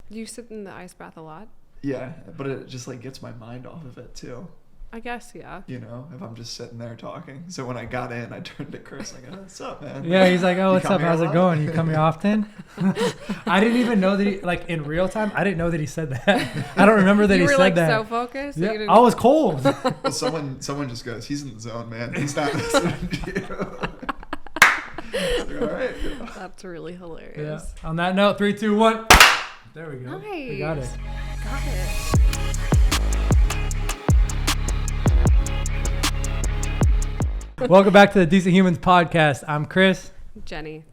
You sit in the ice bath a lot? Yeah, but it just like gets my mind off of it too. I guess, yeah. You know, if I'm just sitting there talking. So when I got in, I turned to Chris like, what's up, man? Yeah, he's like, oh, You what's come up? here How's a it lot? going? You come here often? I didn't even know that he, like, in real time, I didn't know that he said that. I don't remember that he said like, that. You were, like, so focused? Yeah, You I was cold. Well, someone just goes, he's in the zone, man. He's not listening to you. Like, all right. That's really hilarious. Yeah. On that note, 3, 2, 1. There we go. Nice. We got it. Got it. Welcome back to the Decent Humans podcast. I'm Chris. Jenny.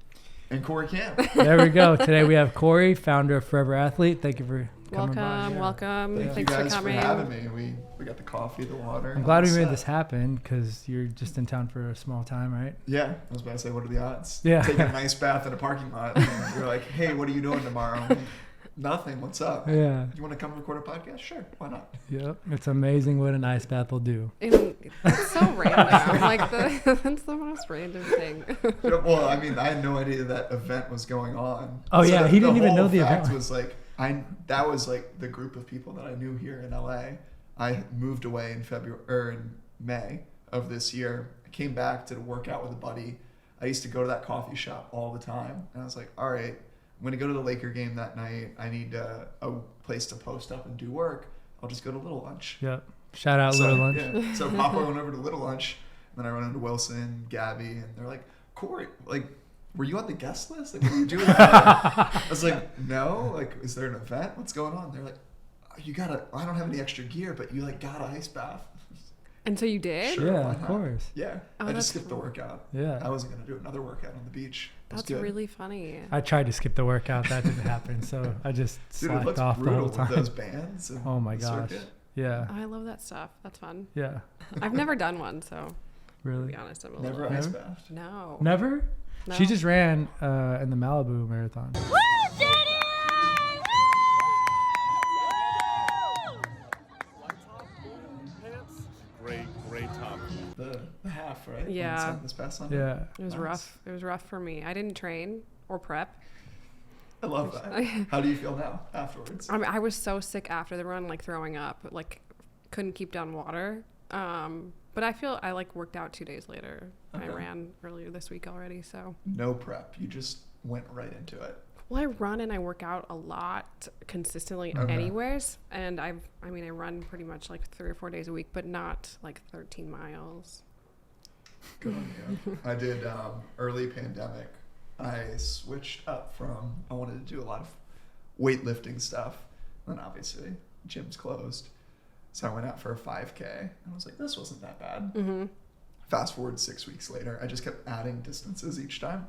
And CORY CAMP. There we go. Today we have Corey, founder of Forever Athlete. Thank you for coming by. Welcome. Thank you Thanks guys for coming. having me. We got the coffee, the water. I'm glad we made this happen because you're just in town for a small time, right? Yeah, I was about to say, what are the odds? Yeah. Taking a nice bath in a parking lot. And you're like, hey, what are you doing tomorrow? I'm like, nothing. What's up? Yeah. You want to come record a podcast? Sure. Why not? Yep. It's amazing what an ice bath will do. It's so random. Like that's the most random thing. Well, I mean, I had no idea that event was going on. Oh, yeah, the- he didn't even whole know the fact event. was like that was like the group of people that I knew here in LA. I moved away in in May of this year. I came back to work out with a buddy. I used to go to that coffee shop all the time, and I was like, all right, I'm gonna go to the Laker game that night. I need a place to post up and do work. I'll just go to Little Lunch. Yep. Shout out Little Lunch. Yeah. So Papa went over to Little Lunch, and then I run into Wilson, Gabby, and they're like, Corey, like, were you on the guest list? Like, what were you doing? I was like, no. Like, is there an event? What's going on? They're like, I don't have any extra gear, but you like got an ice bath. And so you did? Sure, Yeah, why of not? course. Yeah. Oh, I that's just skipped the cool. workout. Yeah. I wasn't gonna do another workout on the beach. It was That's good. really funny. I tried to skip the workout. That didn't happen. So I just Dude, it slacked looks off the brutal whole time. with those bands. And Oh my the gosh. circuit. Yeah. I love that stuff. That's fun. Yeah. I've never done one, so to Really? be honest, I'm a Never little... ice Never? bathed. No. Never? No. She just ran in the Malibu marathon. Great top. The half, right? Yeah. This past Sunday. Yeah. It was Nice. rough. It was rough for me. I didn't train or prep. I love that. How do you feel now afterwards? I mean, I was so sick after the run, like throwing up, like couldn't keep down water. But I feel I like worked out 2 days later. Okay. I ran earlier this week already, so. No prep. You just went right into it. Well, I run and I work out a lot consistently Okay. anyways. And I run pretty much like 3 or 4 days a week, but not like 13 miles. Good on you. I did early pandemic. I switched up from, I wanted to do a lot of weightlifting stuff. And obviously, gym's closed. So I went out for a 5K. And I was like, this wasn't that bad. Mm-hmm. Fast forward 6 weeks later, I just kept adding distances each time.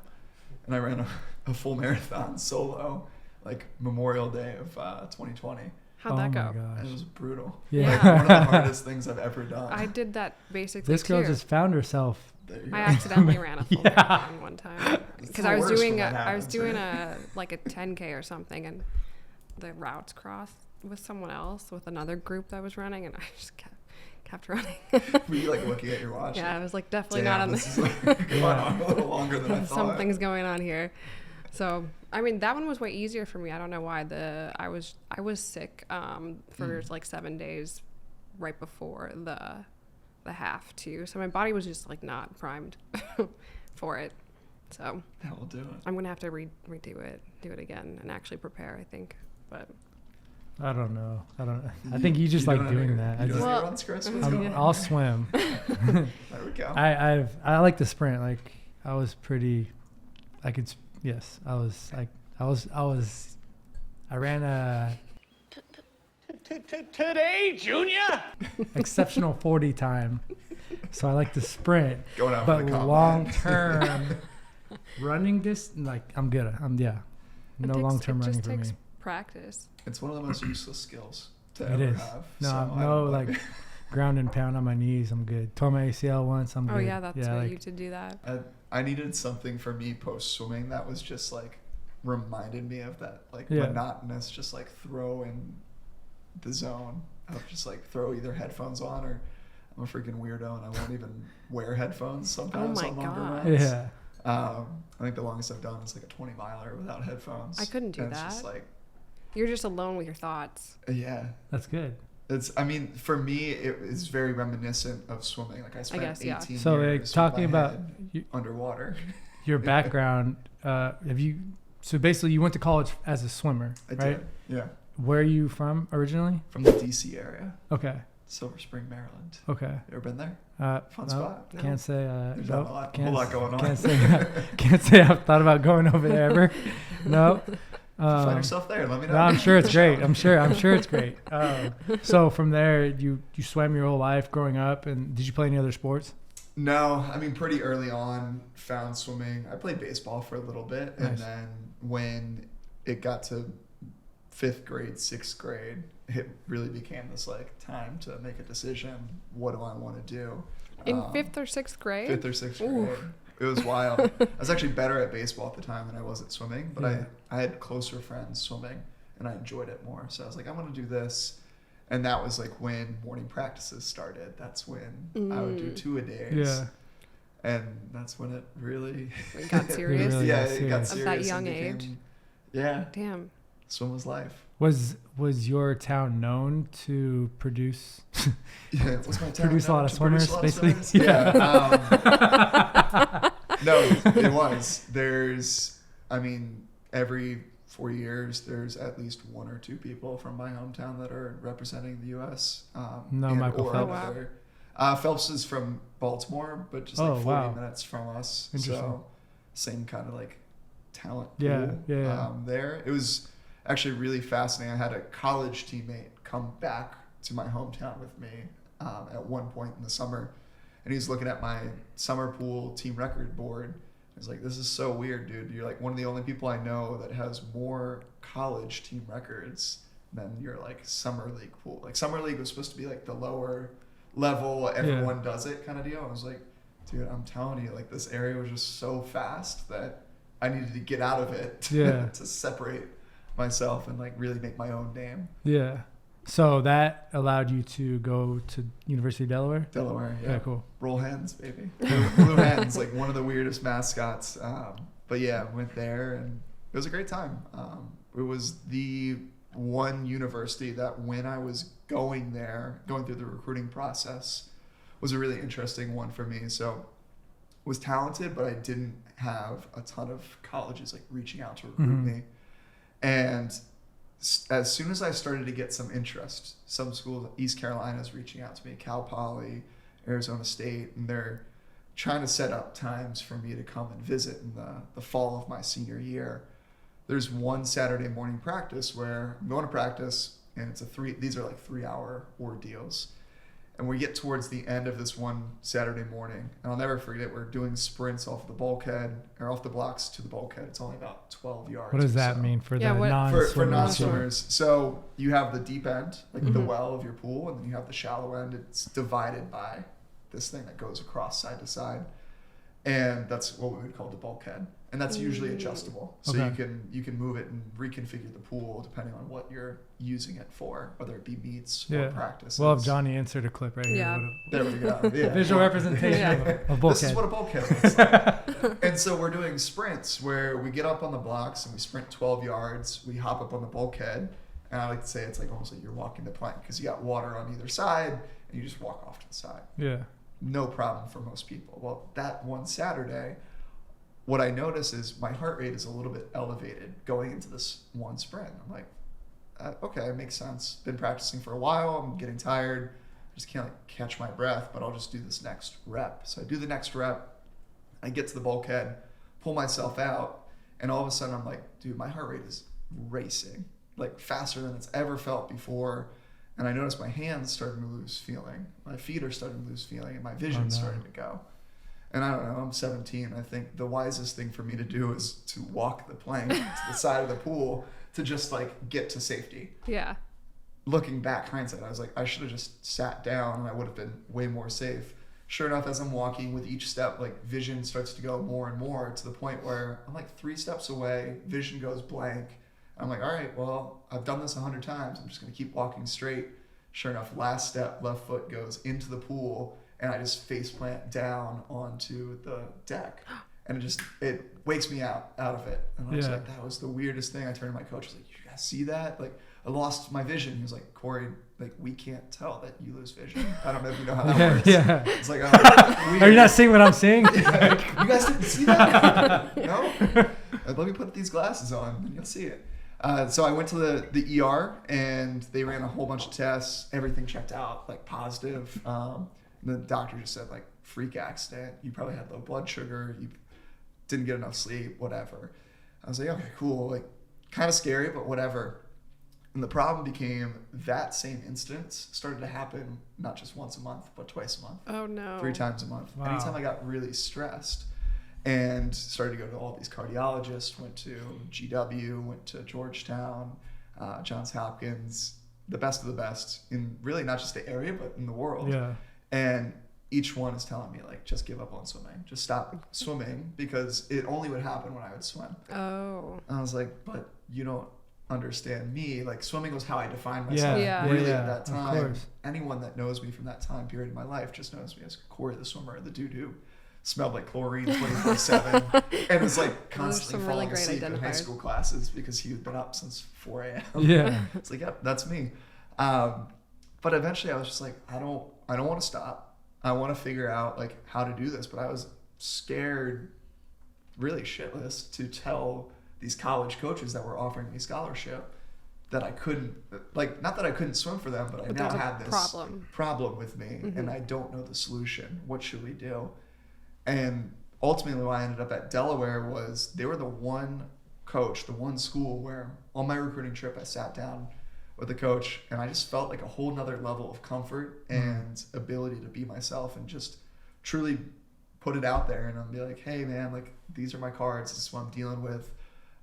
And I ran a full marathon solo, like Memorial Day of 2020. How'd that go? Oh my And it gosh. was brutal. Yeah. Like, one of the hardest things I've ever done. I did that basically This girl too. just found herself. There you go. I accidentally ran a full Yeah. marathon one time It's because the I was worst doing when a, that I was happens, doing right? a 10K or something, and the routes crossed with someone else with another group that was running, and I just kept running. Were you like looking at your watch? Yeah, I was like definitely Damn, not on this the. is like going on a little longer than I thought. Something's going on here. So I mean that one was way easier for me. I don't know why. I was sick for like 7 days right before the half too. So my body was just like not primed for it. So That will do it. I'm gonna have to do it again and actually prepare. I think, but I don't know. I think you just like don't doing have that. your- You don't Well, have your runs, Chris? What's going on? I'll swim. There we go. I like the sprint. Like I was pretty. I could. Yes, I was like I ran a Today, Junior. exceptional 40 time. So I like to sprint, Going out for but the combine. long term running distance. Like I'm good. No long term running for me. It just takes practice. It's one of the most useless skills to It ever is. have. No, so I no, don't like it. ground and pound on my knees. I'm good. Tore my ACL once. I'm Oh good. yeah, that's right. like, You did do that. I needed something for me post swimming that was just like reminded me of that like Yeah. monotonous, just like throw in the zone of just like throw either headphones on or I'm a freaking weirdo and I won't even wear headphones sometimes my on longer God. runs. Yeah. I think the longest I've done is like a 20 miler without headphones. I couldn't do and It's that. just like You're just alone with your thoughts. Yeah. That's good. I mean, for me, it is very reminiscent of swimming. Like I spent guess, yeah. 18 So, years like, talking with my about head underwater. your background, so basically you went to college as a swimmer, I right? did. Yeah. Where are you from originally? From the DC area, Okay. Silver Spring, Maryland. Okay. You ever been there? No, Fun spot. No. Can't say. There's No, not a can't, whole lot going on. can't say I've thought about going over there ever. No. If you find yourself there, let me know. No, I'm sure it's great. I'm sure it's great. So from there, you swam your whole life growing up, and did you play any other sports? No, I mean, pretty early on, found swimming. I played baseball for a little bit, and Nice. then when it got to 5th grade, 6th grade, it really became this like time to make a decision. What do I want to do? In 5th or 6th grade? 5th or 6th grade. Oof. It was wild. I was actually better at baseball at the time than I was at swimming, but Yeah. I had closer friends swimming, and I enjoyed it more. So I was like, I'm going to do this. And that was like when morning practices started. That's when I would do 2-a-days. Yeah. And that's when it really It got serious? Really yeah, got it got serious. Of serious. that and young became- age? Yeah. Damn. Swim was life. Was your town known to produce Yeah, what's my town produce a known lot of to produce swimmers, a lot of basically? swimmers? Yeah. No, it was. There's, I mean, every 4 years, there's at least 1 or 2 people from my hometown that are representing the U.S. No and- Michael or Phelps? another- Phelps is from Baltimore, but just Oh, like 40 wow. minutes from us. Interesting. So same kind of like talent pool Yeah, yeah. there. It was actually really fascinating. I had a college teammate come back to my hometown with me at one point in the summer, and he's looking at my summer pool team record board. He's like, "This is so weird, dude. You're like one of the only people I know that has more college team records than your like summer league pool. Like summer league was supposed to be like the lower level, everyone does it kind of deal." I was like, "Dude, I'm telling you, like this area was just so fast that I needed to get out of it to, Yeah. to separate myself and like really make my own name." Yeah. So that allowed you to go to University of Delaware? Delaware, yeah. Yeah, cool. Roll hens, baby. Blue hens, like one of the weirdest mascots. But yeah, went there and it was a great time. It was the one university that when I was going there, going through the recruiting process, was a really interesting one for me. So was talented, but I didn't have a ton of colleges like reaching out to recruit me. And as soon as I started to get some interest, some schools, East Carolina's reaching out to me, Cal Poly, Arizona State, and they're trying to set up times for me to come and visit in the fall of my senior year. There's one Saturday morning practice where I'm going to practice, and these are like 3-hour ordeals. And we get towards the end of this one Saturday morning, and I'll never forget, we're doing sprints off the bulkhead, or off the blocks to the bulkhead. It's only about 12 yards. What does or that so. mean for Yeah, the what- non-swimmers? For non-swimmers. So you have the deep end, like the Mhm. well of your pool, and then you have the shallow end. It's divided by this thing that goes across side to side. And that's what we would call the bulkhead. And that's usually adjustable. So Okay. you can move it and reconfigure the pool depending on what you're using it for, whether it be meets Yeah. or practices. Well, if Johnny answered a clip right Yeah. here. There we go. Yeah. Visual representation Yeah. of a bulkhead. This is what a bulkhead looks like. And so we're doing sprints where we get up on the blocks and we sprint 12 yards. We hop up on the bulkhead. And I like to say it's like almost like you're walking the plank because you got water on either side and you just walk off to the side. Yeah. No problem for most people. Well, that one Saturday, what I notice is my heart rate is a little bit elevated going into this one sprint. I'm like, okay, it makes sense. Been practicing for a while. I'm getting tired. I just can't like catch my breath, but I'll just do this next rep. So I do the next rep. I get to the bulkhead, pull myself out, and all of a sudden I'm like, dude, my heart rate is racing, like faster than it's ever felt before. And I noticed my hands starting to lose feeling. My feet are starting to lose feeling, and my vision's starting to go. And I don't know, I'm 17. I think the wisest thing for me to do is to walk the plank to the side of the pool to just like get to safety. Yeah. Looking back, hindsight, I was like, I should have just sat down and I would have been way more safe. Sure enough, as I'm walking with each step, like vision starts to go more and more to the point where I'm like 3 steps away, vision goes blank. I'm like, all right, well, I've done this 100 times. I'm just going to keep walking straight. Sure enough, last step, left foot goes into the pool, and I just face plant down onto the deck. And it wakes me out of it. And I was like, that was the weirdest thing. I turned to my coach, I was like, you guys see that? Like, I lost my vision. He was like, Corey, like, we can't tell that you lose vision. I don't know if you know how that works. Yeah. It's like, oh, Are you not seeing what I'm seeing? you guys didn't see that? No? Let me put these glasses on and you'll see it. So I went to the ER and they ran a whole bunch of tests. Everything checked out, like positive. The doctor just said, like, freak accident. You probably had low blood sugar. You didn't get enough sleep, whatever. I was like, okay, cool. Like, kind of scary, but whatever. And the problem became that same instance started to happen not just once a month, but twice a month. Oh, no. 3 times a month. Wow. Anytime I got really stressed and started to go to all these cardiologists, went to GW, went to Georgetown, Johns Hopkins, the best of the best in really not just the area, but in the world. Yeah. And each one is telling me, like, just give up on swimming. Just stop swimming, because it only would happen when I would swim. Oh. And I was like, but you don't understand me. Like, swimming was how I defined myself Yeah. really Yeah, at that of time. course. Anyone that knows me from that time period in my life just knows me as Corey the swimmer, the dude who smelled like chlorine 24/7 and was like constantly some really falling great asleep in high identifiers. school classes because he had been up since 4 a.m. Yeah. It's like, yep, that's me. But eventually I was just like, I don't want to stop. I want to figure out, like, how to do this. But I was scared, really shitless, to tell these college coaches that were offering me scholarship that I couldn't, like, not that I couldn't swim for them, but I now there's a had this problem with me and I don't know the solution. What should we do? And ultimately why I ended up at Delaware was they were the one coach, the one school where on my recruiting trip I sat down with the coach and I just felt like a whole nother level of comfort and ability to be myself and just truly put it out there and I'll be like, hey man, like, these are my cards, this is what I'm dealing with.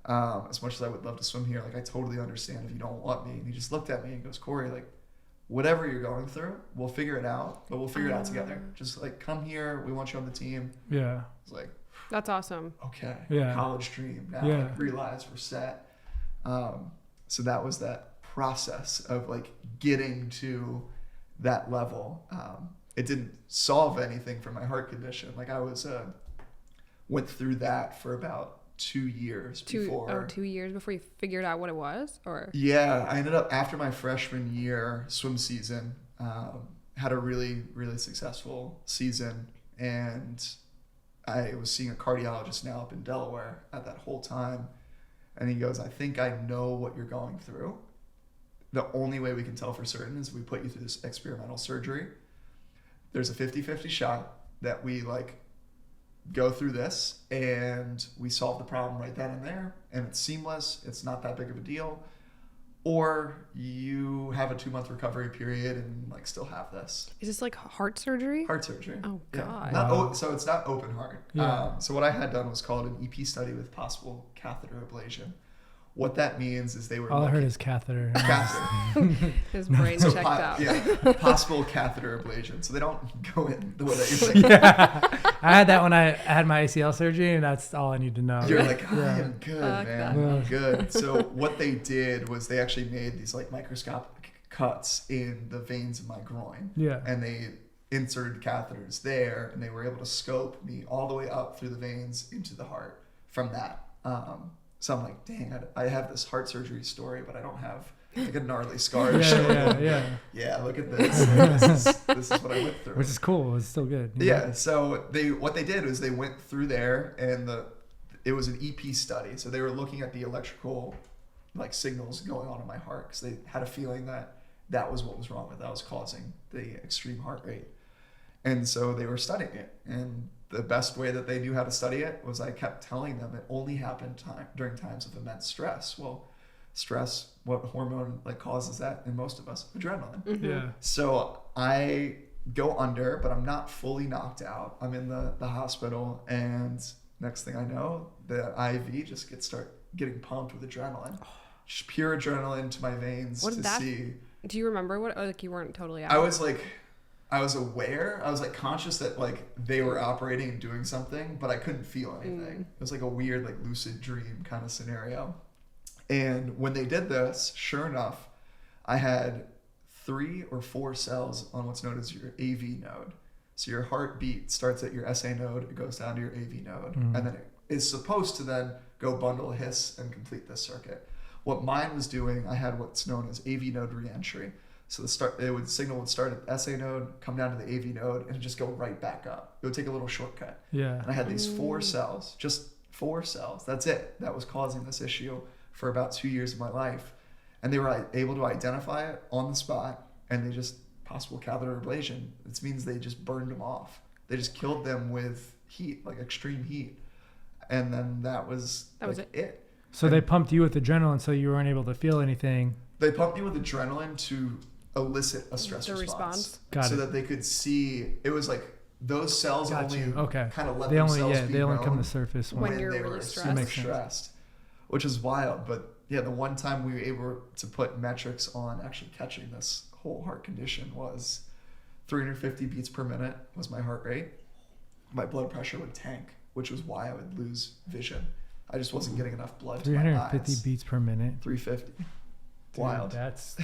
As much as I would love to swim here, like, I totally understand if you don't want me. And he just looked at me and goes, Corey, like, whatever you're going through, we'll figure it out, but we'll figure it out together. Just, like, come here, we want you on the team. Yeah. It's like, That's awesome. okay, Yeah. college dream. Now Yeah. like, realize we're set. So that was that process of, like, getting to that level. It didn't solve anything for my heart condition. Like, I was went through that for about 2 years before. 2 years before you figured out what it was? Or Yeah, I ended up, after my freshman year swim season, had a really, really successful season. And I was seeing a cardiologist now up in Delaware at that whole time. And he goes, I think I know what you're going through. The only way we can tell for certain is we put you through this experimental surgery. There's a 50-50 shot that we, like, go through this and we solve the problem right then and there and it's seamless, it's not that big of a deal, or you have a 2-month recovery period and, like, still have this is this like heart surgery? heart surgery. Oh, God. Not so it's not open heart. Yeah. So what I had done was called an EP study with possible catheter ablation. What that means is they were All I heard looking- is catheter. catheter. His brain So checked out. Yeah, possible catheter ablation. So they don't go in the way that you think. Yeah. I had that when I had my ACL surgery, and that's all I need to know. You're like, I Yeah. am good, Fuck man. that. I'm good. So what they did was they actually made these, like, microscopic cuts in the veins of my groin. Yeah. And they inserted catheters there, and they were able to scope me all the way up through the veins into the heart from that. So I'm like, dang, I have this heart surgery story, but I don't have, like, a gnarly scar to show them. Yeah, look at this. This is what I went through. Which is cool. It's still good. you know? Yeah, so what they did was they went through there and it was an EP study. So they were looking at the electrical, like, signals going on in my heart because they had a feeling that was what was wrong with it. That was causing the extreme heart rate. And so they were studying it. And the best way that they knew how to study it was I kept telling them it only happened during times of immense stress. Well, stress, what hormone, like, causes that in most of us? Adrenaline. Yeah. So I go under, but I'm not fully knocked out. I'm in the hospital, and next thing I know, the IV just start getting pumped with adrenaline. Just pure adrenaline to my veins What to did that- see. Do you remember what? Like, you weren't totally out. I was aware. I was, like, conscious that, like, they were operating and doing something, but I couldn't feel anything. It was like a weird, like, lucid dream kind of scenario. And when they did this, sure enough, I had 3 or 4 cells on what's known as your AV node. So your heartbeat starts at your SA node, it goes down to your AV node, and then it is supposed to then go bundle, hiss, and complete this circuit. What mine was doing, I had what's known as AV node reentry. So signal would start at the SA node, come down to the AV node, and just go right back up. It would take a little shortcut. Yeah. And I had these 4 cells, just 4 cells. That's it. That was causing this issue for about 2 years of my life. And they were able to identify it on the spot, and they just possible catheter ablation. This means they just burned them off. They just killed them with heat, like extreme heat. And then that was it. So they pumped you with adrenaline so you weren't able to feel anything. They pumped me with adrenaline to elicit a stress response. So that they could see. It was like those cells only kind of let themselves be they only come known to surface when you're they really were stressed. stressed, which is wild. But yeah, the one time we were able to put metrics on actually catching this whole heart condition was 350 beats per minute was my heart rate. My blood pressure would tank, which was why I would lose vision. I just wasn't getting enough blood to my eyes. 350 beats per minute. 350. Dude, Wild. That's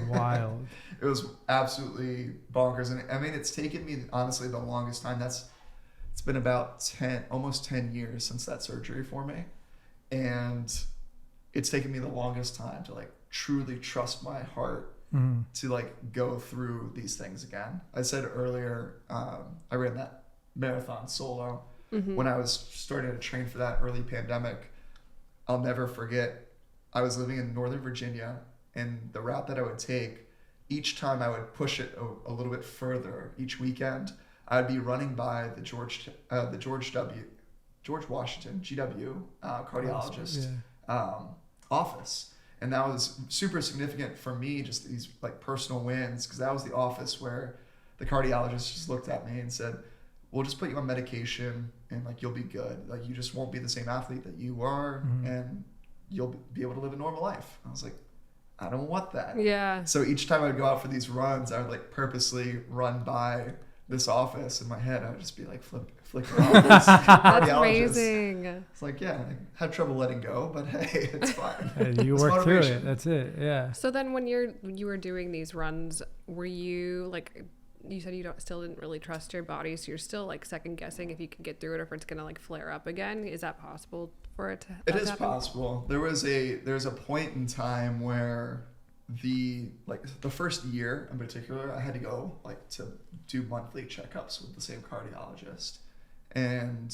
wild. It was absolutely bonkers. And I mean, it's taken me, honestly, the longest time. It's been about almost 10 years since that surgery for me. And it's taken me the longest time to like truly trust my heart to like go through these things again. I said earlier, I ran that marathon solo when I was starting to train for that early pandemic. I'll never forget, I was living in Northern Virginia, and the route that I would take, each time I would push it a little bit further each weekend, I'd be running by the George Washington, GW, cardiologist office. And that was super significant for me, just these like personal wins, because that was the office where the cardiologist just looked at me and said, we'll just put you on medication and like you'll be good. Like you just won't be the same athlete that you are, and you'll be able to live a normal life. I was like, I don't want that. Yeah. So each time I'd go out for these runs, I would like purposely run by this office. In my head, I would just be like flicking off this That's amazing. It's like, yeah, I had trouble letting go, but hey, it's fine. Hey, you work through it. That's it. Yeah. So then when you were doing these runs, were you like, you said you still didn't really trust your body, so you're still like second guessing if you can get through it or if it's gonna like flare up again. Is that possible for it to happen? It is possible. There's a point in time where the first year in particular, I had to go like to do monthly checkups with the same cardiologist. And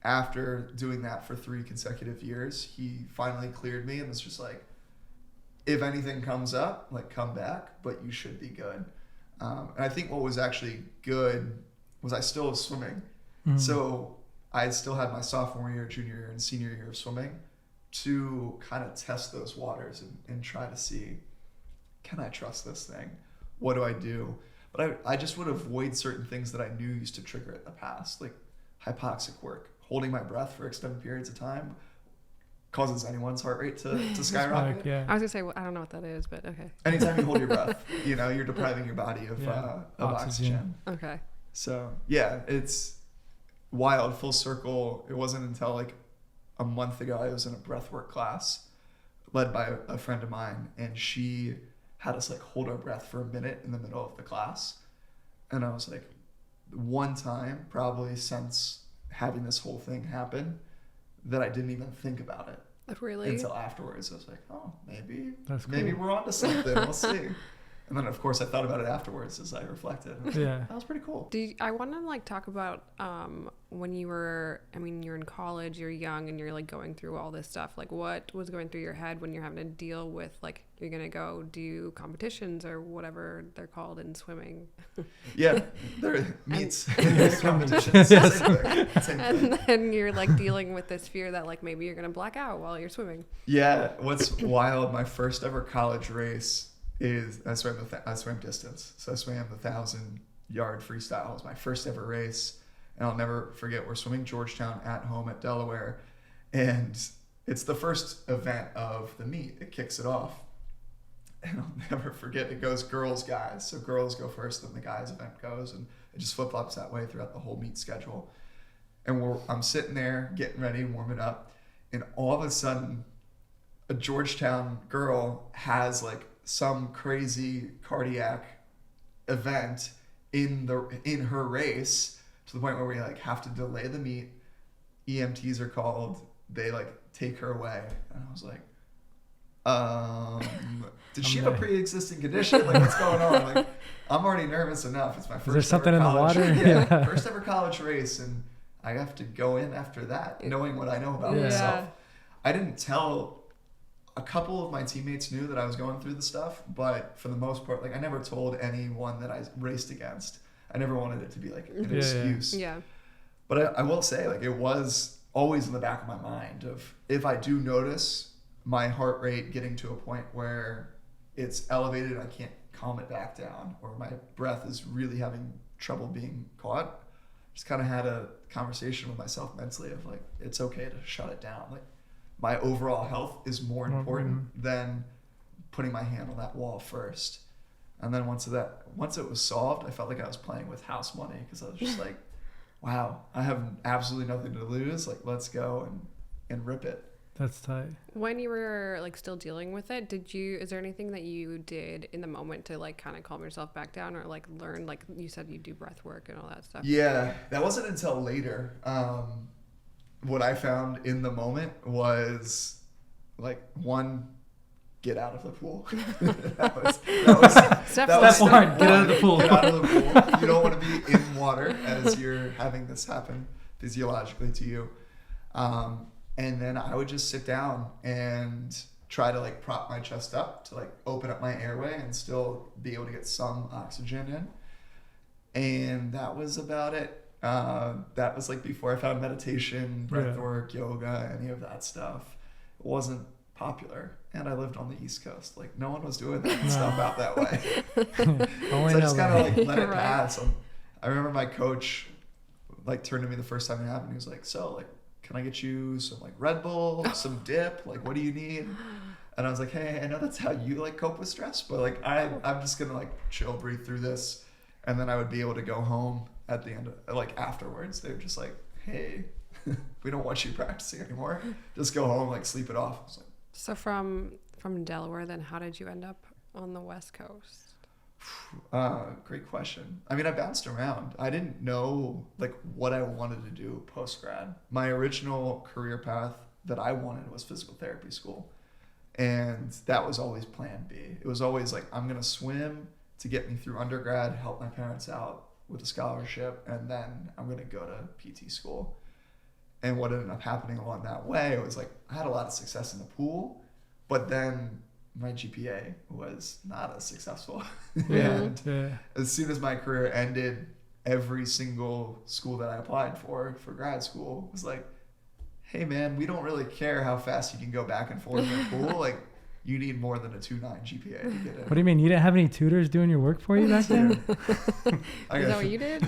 after doing that for 3 consecutive years, he finally cleared me and was just like, if anything comes up, like come back, but you should be good. And I think what was actually good was I still was swimming. So I still had my sophomore year, junior year, and senior year of swimming to kind of test those waters and try to see, can I trust this thing? What do I do? But I just would avoid certain things that I knew used to trigger it in the past, like hypoxic work. Holding my breath for extended periods of time causes anyone's heart rate to skyrocket. Yeah. I was gonna say, well, I don't know what that is, but okay. Anytime you hold your breath, you're depriving your body of oxygen. Okay. So yeah, it's wild, full circle. It wasn't until like a month ago I was in a breathwork class led by a friend of mine, and she had us like hold our breath for a minute in the middle of the class. And I was like, one time probably since having this whole thing happen that I didn't even think about it. Really? Until afterwards. I was like, oh, maybe Cool. we're onto something. We'll see. And then, of course, I thought about it afterwards as I reflected. Yeah. That was pretty cool. I want to like talk about when you're in college, you're young, and you're like going through all this stuff. Like, what was going through your head when you're having to deal with like you're gonna go do competitions or whatever they're called in swimming? Yeah, they're meets competitions. Yes. Same thing. And then you're like dealing with this fear that like maybe you're gonna black out while you're swimming. Yeah, what's wild? My first ever college race is I swam distance. So I swam the 1,000-yard freestyle. It was my first ever race. And I'll never forget, we're swimming Georgetown at home at Delaware. And it's the first event of the meet. It kicks it off. And I'll never forget, it goes girls, guys. So girls go first, then the guys event goes. And it just flip-flops that way throughout the whole meet schedule. And I'm sitting there getting ready, warming up. And all of a sudden, a Georgetown girl has like some crazy cardiac event in her race to the point where we like have to delay the meet. EMTs are called. They like take her away. And I was like, Did she have a pre-existing condition? Like, what's going on? Like, I'm already nervous enough. It's my first Is there something ever in the college, water? yeah, first ever college race, and I have to go in after that, knowing what I know about Yeah. myself. I didn't tell. A couple of my teammates knew that I was going through the stuff, but for the most part, like, I never told anyone that I raced against. I never wanted it to be like an excuse. Yeah. But I will say, like, it was always in the back of my mind of, if I do notice my heart rate getting to a point where it's elevated, I can't calm it back down, or my breath is really having trouble being caught, just kind of had a conversation with myself mentally of like, it's okay to shut it down. Like, my overall health is more important than putting my hand on that wall first. And then once it was solved, I felt like I was playing with house money, because I was just like, wow, I have absolutely nothing to lose. Like, let's go and rip it. That's tight. When you were like still dealing with it, is there anything that you did in the moment to like kind of calm yourself back down, or like learn, like you said you do breath work and all that stuff? Yeah, that wasn't until later. What I found in the moment was, like, one, get out of the pool. that was Step one, get out of the pool. Get out of the pool. You don't want to be in water as you're having this happen physiologically to you. And then I would just sit down and try to like prop my chest up to like open up my airway and still be able to get some oxygen in. And that was about it. That was like before I found meditation, breath work, yoga, any of that stuff. It wasn't popular, and I lived on the East Coast. Like, no one was doing that stuff out that way. So I just kind of like let it pass. I remember my coach like turned to me the first time it happened. He was like, "So, like, can I get you some like Red Bull, some dip? Like, what do you need?" And I was like, "Hey, I know that's how you like cope with stress, but like I'm just gonna like chill, breathe through this." And then I would be able to go home at the end of, like, afterwards. They were just like, "Hey, we don't want you practicing anymore. Just go home, like, sleep it off." I was like, so from Delaware, then how did you end up on the West Coast? Great question. I mean, I bounced around. I didn't know like what I wanted to do post grad. My original career path that I wanted was physical therapy school, and that was always plan B. It was always like, I'm gonna swim to get me through undergrad, help my parents out with a scholarship, and then I'm gonna go to PT school. And what ended up happening along that way, it was like, I had a lot of success in the pool, but then my GPA was not as successful. And as soon as my career ended, every single school that I applied for grad school was like, "Hey man, we don't really care how fast you can go back and forth in the pool. Like, you need more than a 2.9 GPA to get in." What do you mean? You didn't have any tutors doing your work for you back then? Is that what you did?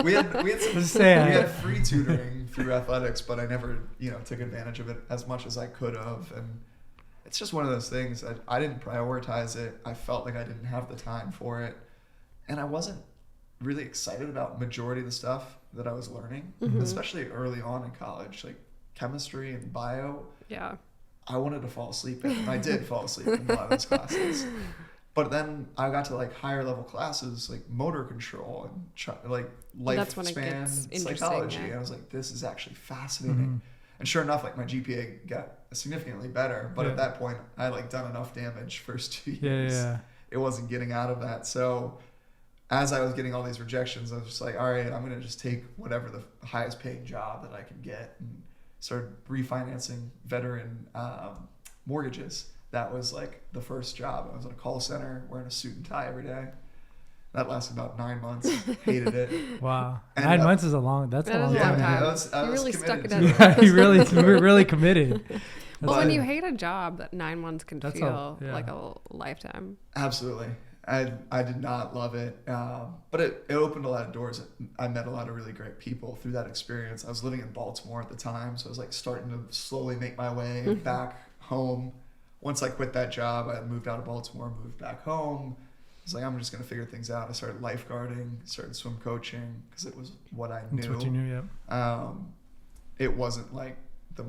we had free tutoring through athletics, but I never, took advantage of it as much as I could have. And it's just one of those things that I didn't prioritize it. I felt like I didn't have the time for it, and I wasn't really excited about majority of the stuff that I was learning, especially early on in college, like chemistry and bio. Yeah. I wanted to fall asleep in, and I did fall asleep in a lot of those classes. But then I got to like higher level classes, like motor control and like lifespan psychology. And I was like, this is actually fascinating. And sure enough, like my GPA got significantly better. But at that point, I had like done enough damage first 2 years. It wasn't getting out of that. So as I was getting all these rejections, I was just like, all right, I'm going to just take whatever the highest paying job that I can get, and started refinancing veteran mortgages. That was like the first job. I was in a call center wearing a suit and tie every day. That lasted about 9 months. Hated it. Wow. 9 months is a long time. I was you really stuck it out. Yeah, you were really committed. Well, when you hate a job, that 9 months can feel like a lifetime. Absolutely. I did not love it, but it opened a lot of doors. I met a lot of really great people through that experience. I was living in Baltimore at the time, so I was like starting to slowly make my way back home. Once I quit that job, I moved out of Baltimore, moved back home. I was like, I'm just going to figure things out. I started lifeguarding, started swim coaching, because it was what I knew. That's what you knew, yeah. It wasn't like the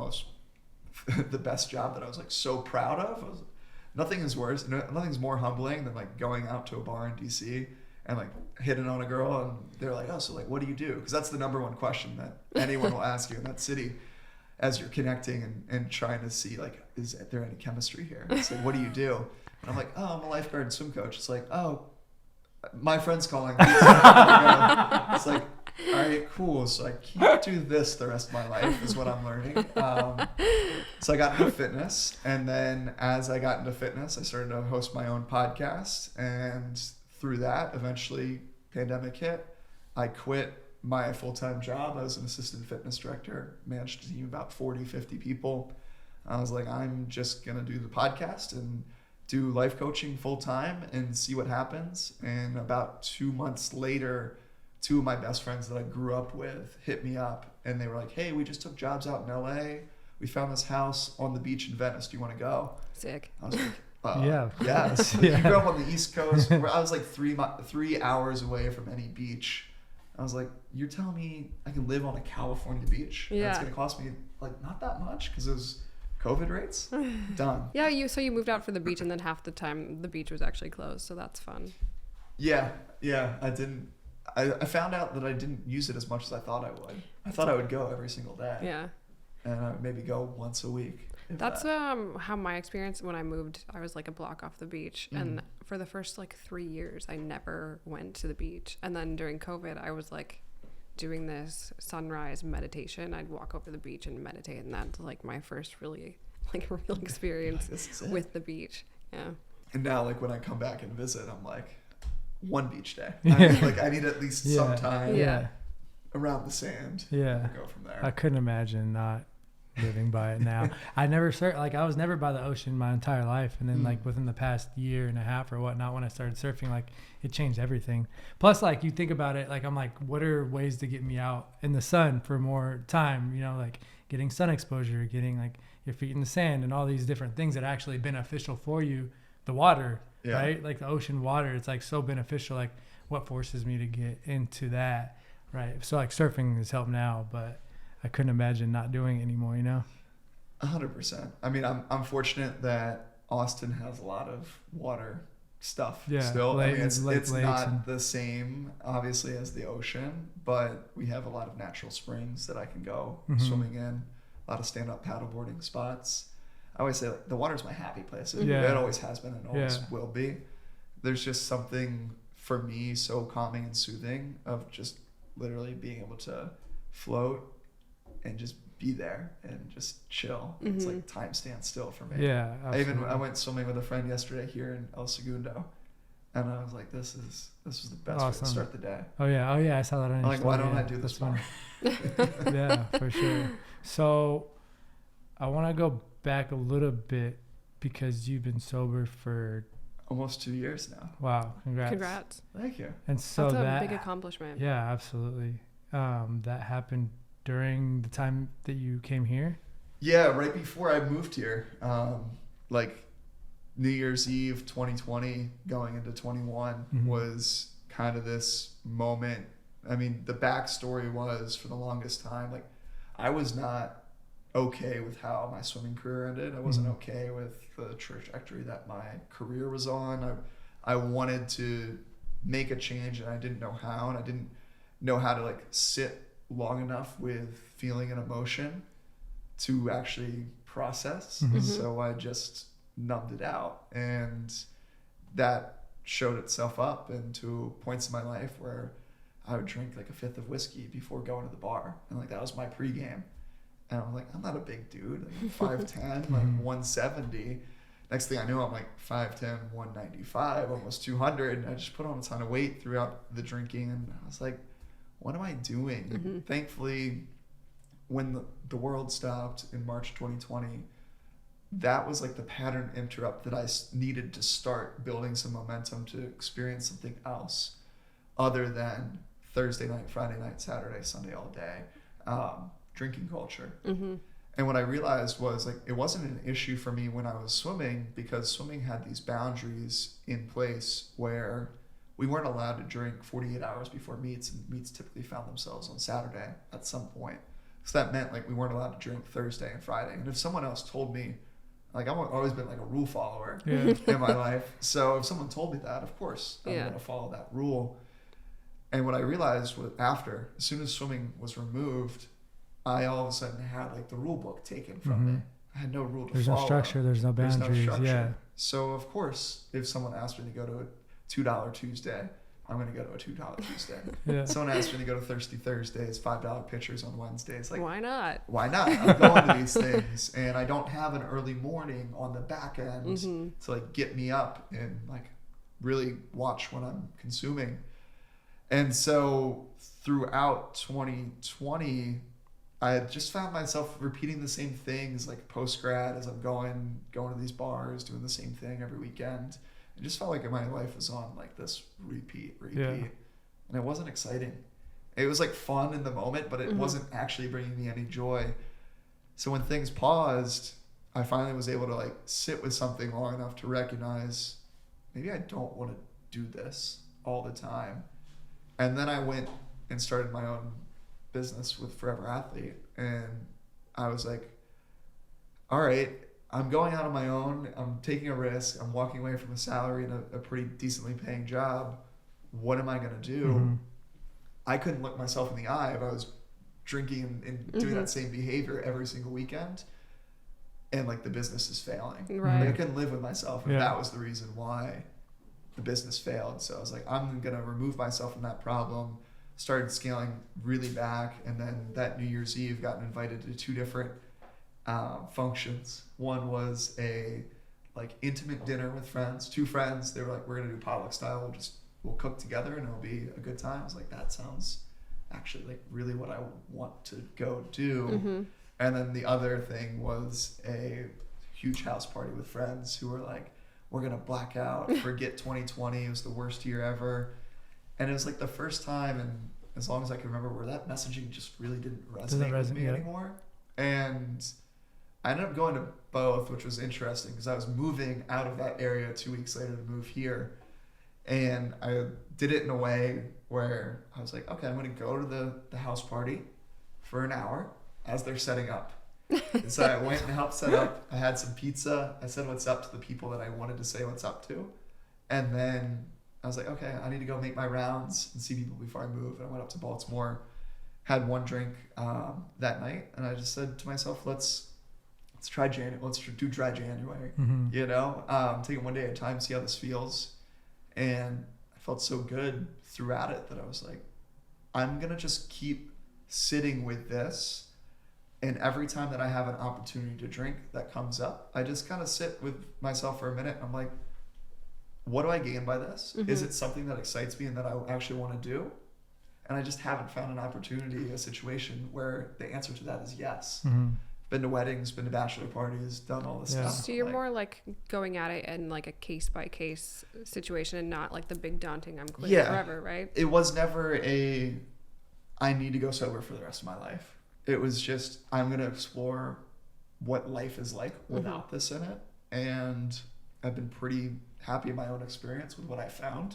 best job that I was like so proud of. Nothing's more humbling than like going out to a bar in DC and like hitting on a girl, and they're like, "Oh, so like, what do you do?" Because that's the number one question that anyone will ask you in that city. as you're connecting and trying to see like, is there any chemistry here? It's like, what do you do? And I'm like, oh, I'm a lifeguard and swim coach. It's like, oh, my friend's calling. It's like, all right, cool. So I can't do this the rest of my life is what I'm learning. So I got into fitness. And then as I got into fitness, I started to host my own podcast. And through that, eventually pandemic hit. I quit my full-time job. I was an assistant fitness director, managed a team of about 40, 50 people. I was like, I'm just going to do the podcast and do life coaching full-time and see what happens. And about 2 months later, 2 of my best friends that I grew up with hit me up and they were like, hey, we just took jobs out in LA. We found this house on the beach in Venice. Do you want to go? Sick. I was like, yeah. Yes. Yeah. You grew up on the East Coast. Where I was like 3 hours away from any beach. I was like, you're telling me I can live on a California beach? Yeah. That's going to cost me like not that much because it was COVID rates. Done. Yeah, you moved out for the beach and then half the time the beach was actually closed, so that's fun. Yeah. I found out that I didn't use it as much as I thought I would. I thought I would go every single day. Yeah. And I would maybe go once a week. That's how my experience when I moved, I was like a block off the beach. And for the first like 3 years, I never went to the beach. And then during COVID, I was like doing this sunrise meditation. I'd walk over the beach and meditate. And that's like my first really like real experience with the beach. Yeah. And now like when I come back and visit, I'm like, one beach day. I need at least Yeah. some time Yeah. around the sand. Yeah. And go from there. I couldn't imagine not living by it now. I was never by the ocean my entire life, and then like within the past year and a half or whatnot, when I started surfing, like it changed everything. Plus, like you think about it, like I'm like, what are ways to get me out in the sun for more time? You know, like getting sun exposure, getting like your feet in the sand, and all these different things that are actually beneficial for you. The water, right? Like the ocean water, it's like so beneficial. Like what forces me to get into that, right? So like surfing has helped now, but I couldn't imagine not doing it anymore, you know? 100%. I mean, I'm fortunate that Austin has a lot of water stuff still. I mean, it's not the same, obviously, as the ocean, but we have a lot of natural springs that I can go swimming in, a lot of stand-up paddleboarding spots. I always say, like, the water's my happy place. It always has been and always will be. There's just something, for me, so calming and soothing of just literally being able to float and just be there and just chill. It's like time stands still for me. Yeah, absolutely. I went swimming with a friend yesterday here in El Segundo, and I was like, this was the best way to start the day. Oh yeah, I saw that on I'm like, why don't I do this one? Yeah, for sure. So I want to go back a little bit because you've been sober for almost 2 years now. Wow, congrats. Thank you. And so that's a big accomplishment. Yeah, absolutely. That happened during the time that you came here? Yeah, right before I moved here. Like New Year's Eve 2020 going into 21 was kind of this moment. I mean, the backstory was, for the longest time, like I was not okay with how my swimming career ended. I wasn't okay with the trajectory that my career was on. I wanted to make a change and I didn't know how, and I didn't know how to like sit long enough with feeling an emotion to actually process. So I just numbed it out, and that showed itself up into points in my life where I would drink like a fifth of whiskey before going to the bar, and like that was my pregame. And I was like, I'm not a big dude, like 5'10", like 170. Next thing I knew, I'm like 5'10", 195, almost 200, and I just put on a ton of weight throughout the drinking, and I was like, what am I doing? Thankfully, when the world stopped in March 2020, that was like the pattern interrupt that I needed to start building some momentum to experience something else other than Thursday night, Friday night, Saturday, Sunday all day, drinking culture. And what I realized was like it wasn't an issue for me when I was swimming, because swimming had these boundaries in place where we weren't allowed to drink 48 hours before meets, and meets typically found themselves on Saturday at some point. So that meant like we weren't allowed to drink Thursday and Friday. And if someone else told me, like I've always been like a rule follower in my life. So if someone told me that, of course, I'm going to follow that rule. And what I realized was as soon as swimming was removed, I all of a sudden had like the rule book taken from me. I had no rule to There's follow. no structure. There's no boundaries. Yeah. So of course, if someone asked me to go to a $2 Tuesday, I'm going to go to a $2 Tuesday. Yeah. Someone asked me to go to Thirsty Thursdays, $5 pitchers on Wednesdays. Like, why not? Why not? I'm going to these things, and I don't have an early morning on the back end to like get me up and like really watch what I'm consuming. And so throughout 2020, I had just found myself repeating the same things like post grad as I'm going to these bars, doing the same thing every weekend. It just felt like my life was on like this repeat. Yeah. And it wasn't exciting. It was like fun in the moment, but it wasn't actually bringing me any joy. So when things paused, I finally was able to like sit with something long enough to recognize maybe I don't want to do this all the time. And then I went and started my own business with Forever Athlete. And I was like, all right, I'm going out on my own. I'm taking a risk. I'm walking away from a salary and a pretty decently paying job. What am I going to do? I couldn't look myself in the eye if I was drinking and doing that same behavior every single weekend. And like the business is failing. Right. Like, I couldn't live with myself if that was the reason why the business failed. So I was like, I'm going to remove myself from that problem. Started scaling really back. And then that New Year's Eve got invited to 2 different functions. One was a like intimate dinner with friends, 2 friends. They were like, we're going to do potluck style. We'll cook together and it'll be a good time. I was like, that sounds actually like really what I want to go do. And then the other thing was a huge house party with friends who were like, we're going to black out, forget 2020. It was the worst year ever. And it was like the first time, and as long as I can remember, where that messaging just really didn't resonate with me anymore. And I ended up going to both, which was interesting because I was moving out of that area 2 weeks later to move here. And I did it in a way where I was like, okay, I'm going to go to the house party for an hour as they're setting up. And so I went and helped set up. I had some pizza. I said what's up to the people that I wanted to say what's up to. And then I was like, okay, I need to go make my rounds and see people before I move. And I went up to Baltimore, had 1 drink that night. And I just said to myself, let's try January. Let's do dry January, you know, take it one day at a time, see how this feels. And I felt so good throughout it that I was like, I'm going to just keep sitting with this. And every time that I have an opportunity to drink that comes up, I just kind of sit with myself for a minute. I'm like, what do I gain by this? Is it something that excites me and that I actually want to do? And I just haven't found an opportunity, a situation where the answer to that is yes. Been to weddings, been to bachelor parties, done all this stuff. So you're more like going at it in like a case by case situation and not like the big daunting I'm quitting forever, right? It was never I need to go sober for the rest of my life. It was just, I'm going to explore what life is like without this in it. And I've been pretty happy in my own experience with what I found.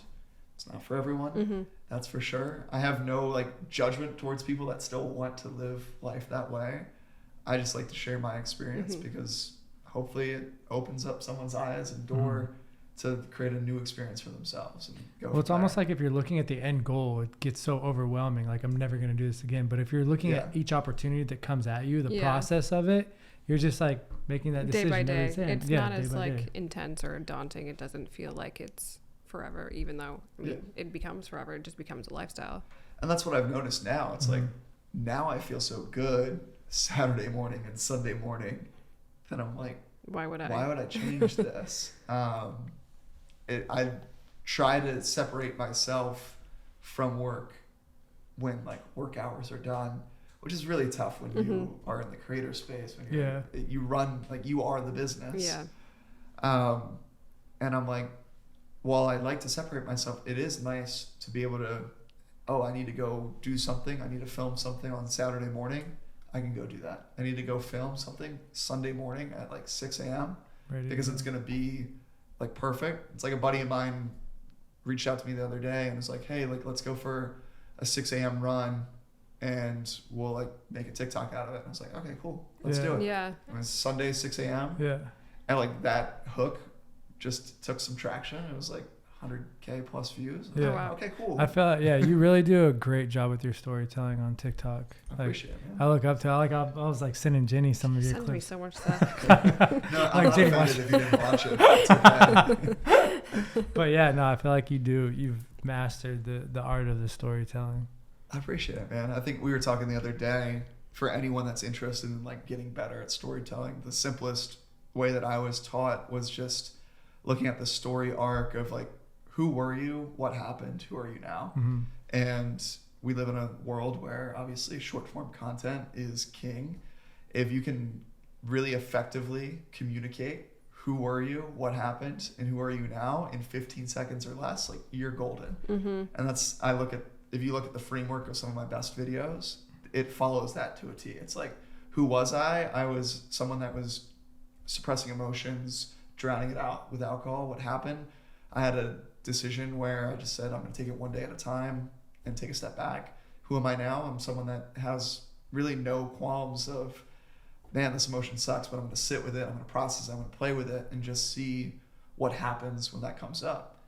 It's not for everyone, that's for sure. I have no like judgment towards people that still want to live life that way. I just like to share my experience because hopefully it opens up someone's eyes and door to create a new experience for themselves. And go well, it's almost like if you're looking at the end goal, it gets so overwhelming. Like, I'm never going to do this again. But if you're looking at each opportunity that comes at you, the process of it, you're just like making that decision day by day. It's not as like intense or daunting. It doesn't feel like it's forever, even though I mean, it becomes forever. It just becomes a lifestyle. And that's what I've noticed now. It's like, now I feel so good Saturday morning and Sunday morning that I'm like, why would I change this? I try to separate myself from work when like work hours are done, which is really tough when you are in the creator space, when you run, like you are the business. And I'm like, while I like to separate myself, it is nice to be able to, I need to go do something. I need to film something on Saturday morning. I can go do that. I need to go film something Sunday morning at like 6 a.m. because it's going to be like perfect. It's like a buddy of mine reached out to me the other day and was like, hey, like let's go for a 6 a.m. run and we'll like make a TikTok out of it. And I was like, okay, cool. Let's do it. Yeah. And it's Sunday, 6 a.m. Yeah. And like that hook just took some traction. It was like, 100K plus views. Yeah. Oh, wow. Okay, cool. I feel like, yeah, you really do a great job with your storytelling on TikTok. I Like, appreciate it, man. I look up to, I was like sending Jenny some of your Sends me clips. so much stuff. No, I'm Like not Jane offended if you didn't watch it. It's okay. But yeah, no, I feel like you've mastered the art of the storytelling. I appreciate it, man. I think we were talking the other day, for anyone that's interested in like getting better at storytelling, the simplest way that I was taught was just looking at the story arc of like, who were you? What happened? Who are you now? Mm-hmm. And we live in a world where obviously short form content is king. If you can really effectively communicate who were you, what happened, and who are you now in 15 seconds or less, like you're golden. Mm-hmm. And if you look at the framework of some of my best videos, it follows that to a T. It's like, who was I? I was someone that was suppressing emotions, drowning it out with alcohol. What happened? I had a decision where I just said, I'm going to take it one day at a time and take a step back. Who am I now? I'm someone that has really no qualms of, man, this emotion sucks, but I'm going to sit with it. I'm going to process it. I'm going to play with it and just see what happens when that comes up.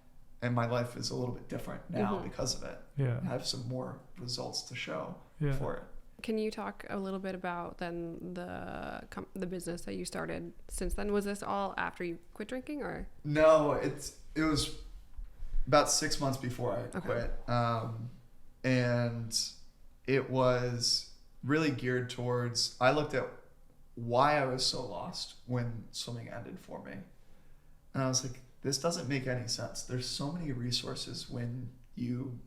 And my life is a little bit different now because of it. Yeah. I have some more results to show Yeah. for it. Can you talk a little bit about then the business that you started since then? Was this all after you quit drinking, or? No, it was about 6 months before I quit. And it was really geared towards, I looked at why I was so lost when swimming ended for me. And I was like, this doesn't make any sense. There's so many resources when you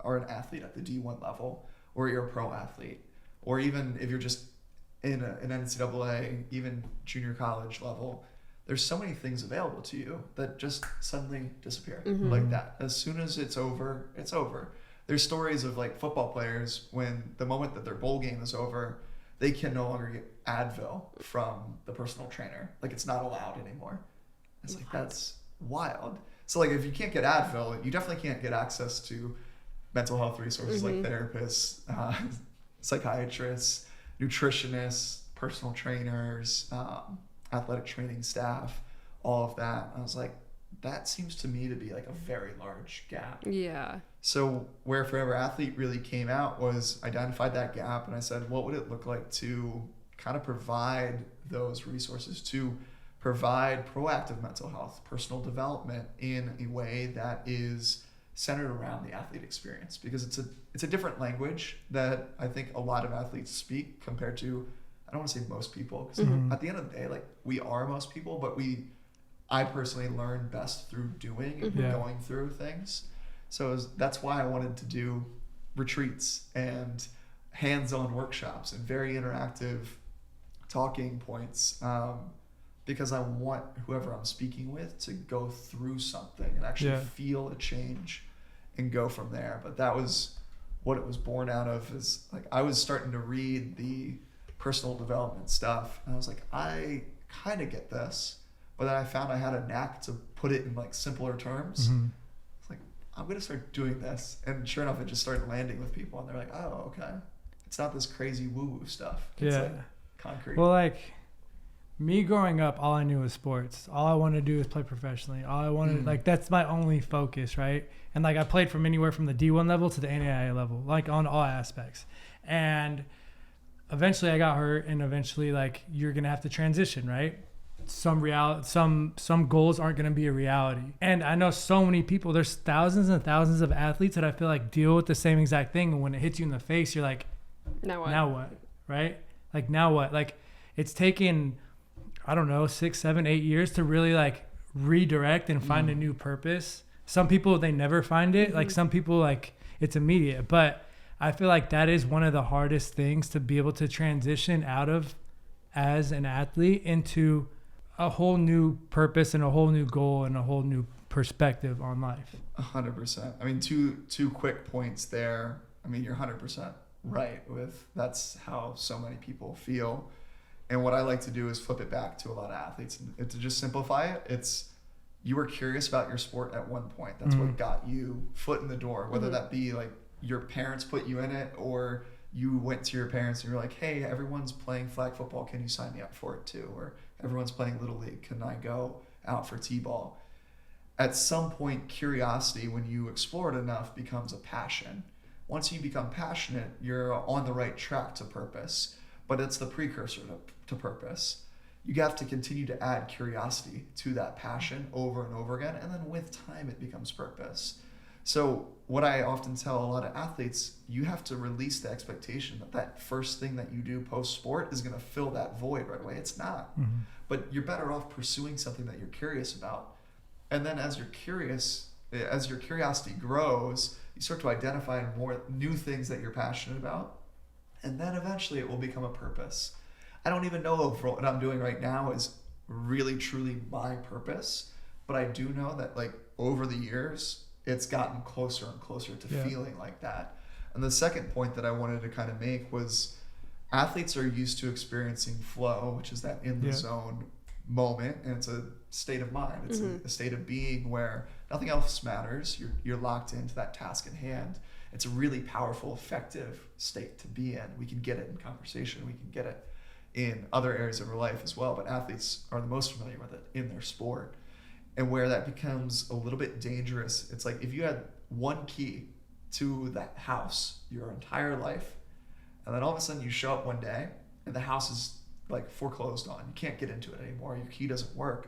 are an athlete at the D1 level, or you're a pro athlete, or even if you're just in an NCAA, even junior college level. There's so many things available to you that just suddenly disappear like that. As soon as it's over, it's over. There's stories of like football players when the moment that their bowl game is over, they can no longer get Advil from the personal trainer. Like it's not allowed anymore. It's like, that's wild. So like if you can't get Advil, you definitely can't get access to mental health resources like therapists, psychiatrists, nutritionists, personal trainers, athletic training staff, all of that. I was like, that seems to me to be like a very large gap. Yeah. So where Forever Athlete really came out was identified that gap, and I said, what would it look like to kind of provide those resources, to provide proactive mental health, personal development in a way that is centered around the athlete experience, because it's a different language that I think a lot of athletes speak compared to, I don't want to say most people, because at the end of the day, like we are most people, but I personally learn best through doing and going through things. So that's why I wanted to do retreats and hands-on workshops and very interactive talking points, because I want whoever I'm speaking with to go through something and actually feel a change and go from there. But that was what it was born out of, is like I was starting to read the personal development stuff and I was like, I kind of get this, but then I found I had a knack to put it in like simpler terms. It's like, I'm going to start doing this. And sure enough, it just started landing with people and they're like, oh, okay. It's not this crazy woo-woo stuff. It's like concrete. Well, like me growing up, all I knew was sports. All I wanted to do was play professionally. All I wanted, like, that's my only focus, right? And like I played from anywhere from the D1 level to the NAIA level, like on all aspects. And eventually I got hurt, and eventually like you're going to have to transition, right? Some goals aren't going to be a reality. And I know so many people, there's thousands and thousands of athletes that I feel like deal with the same exact thing. And when it hits you in the face, you're like, now what? Right? Like, now what? Like, it's taken, I don't know, 6, 7, 8 years to really like redirect and find a new purpose. Some people, they never find it. Like some people, like it's immediate, but I feel like that is one of the hardest things to be able to transition out of as an athlete into a whole new purpose and a whole new goal and a whole new perspective on life. 100%. I mean, two quick points there. I mean, you're 100% right with, that's how so many people feel. And what I like to do is flip it back to a lot of athletes and to just simplify it. It's, you were curious about your sport at one point. That's what got you foot in the door, whether that be like your parents put you in it, or you went to your parents and you're like, hey, everyone's playing flag football. Can you sign me up for it too? Or everyone's playing Little League. Can I go out for T-ball? at some point, curiosity, when you explore it enough, becomes a passion. Once you become passionate, you're on the right track to purpose, but it's the precursor to purpose. You have to continue to add curiosity to that passion over and over again, and then with time, it becomes purpose. So what I often tell a lot of athletes, you have to release the expectation that that first thing that you do post-sport is going to fill that void right away. It's not. Mm-hmm. But you're better off pursuing something that you're curious about. And then as your curiosity grows, you start to identify more new things that you're passionate about. And then eventually it will become a purpose. I don't even know if what I'm doing right now is really, truly my purpose. But I do know that like over the years, it's gotten closer and closer to feeling like that. And the second point that I wanted to kind of make was athletes are used to experiencing flow, which is that in the zone moment, and it's a state of mind. It's a state of being where nothing else matters. You're locked into that task at hand. It's a really powerful, effective state to be in. We can get it in conversation. We can get it in other areas of our life as well, but athletes are the most familiar with it in their sport. And where that becomes a little bit dangerous, it's like if you had one key to that house your entire life, and then all of a sudden you show up one day and the house is like foreclosed on. You can't get into it anymore. Your key doesn't work.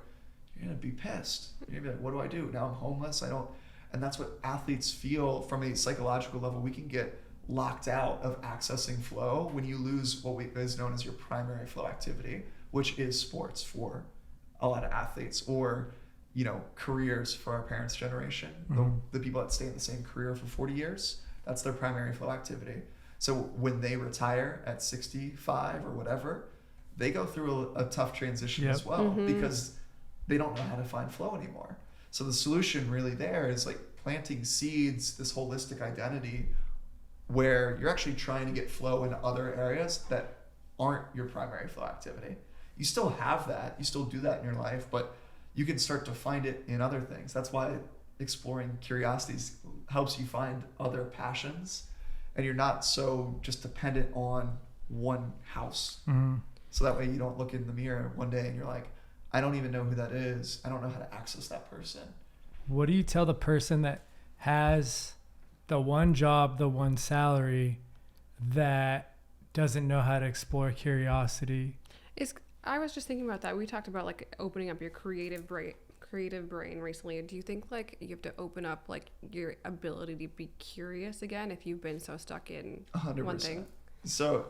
You're going to be pissed. You're going to be like, what do I do? Now I'm homeless. And that's what athletes feel from a psychological level. We can get locked out of accessing flow when you lose what is known as your primary flow activity, which is sports for a lot of athletes, or careers for our parents' generation. The people that stay in the same career for 40 years, that's their primary flow activity. So when they retire at 65 or whatever, they go through a tough transition as well, because they don't know how to find flow anymore. So the solution really there is like planting seeds, this holistic identity where you're actually trying to get flow in other areas that aren't your primary flow activity. You still have that, you still do that in your life, but you can start to find it in other things. That's why exploring curiosities helps you find other passions, and you're not so just dependent on one house. So that way you don't look in the mirror one day and you're like, I don't even know who that is. I don't know how to access that person. What do you tell the person that has the one job, the one salary, that doesn't know how to explore curiosity? I was just thinking about that. We talked about like opening up your creative brain recently. Do you think like you have to open up like your ability to be curious again if you've been so stuck in 100%. one thing? So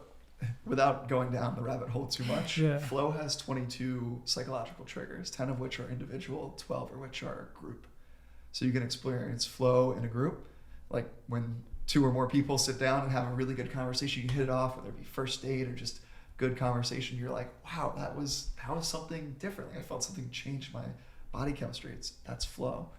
without going down the rabbit hole too much, flow has 22 psychological triggers, 10 of which are individual, 12 of which are group. So you can experience flow in a group, like when 2 or more people sit down and have a really good conversation, you hit it off, whether it be first date or just good conversation. You're like, wow, that was something different. Like I felt something change my body chemistry. That's flow.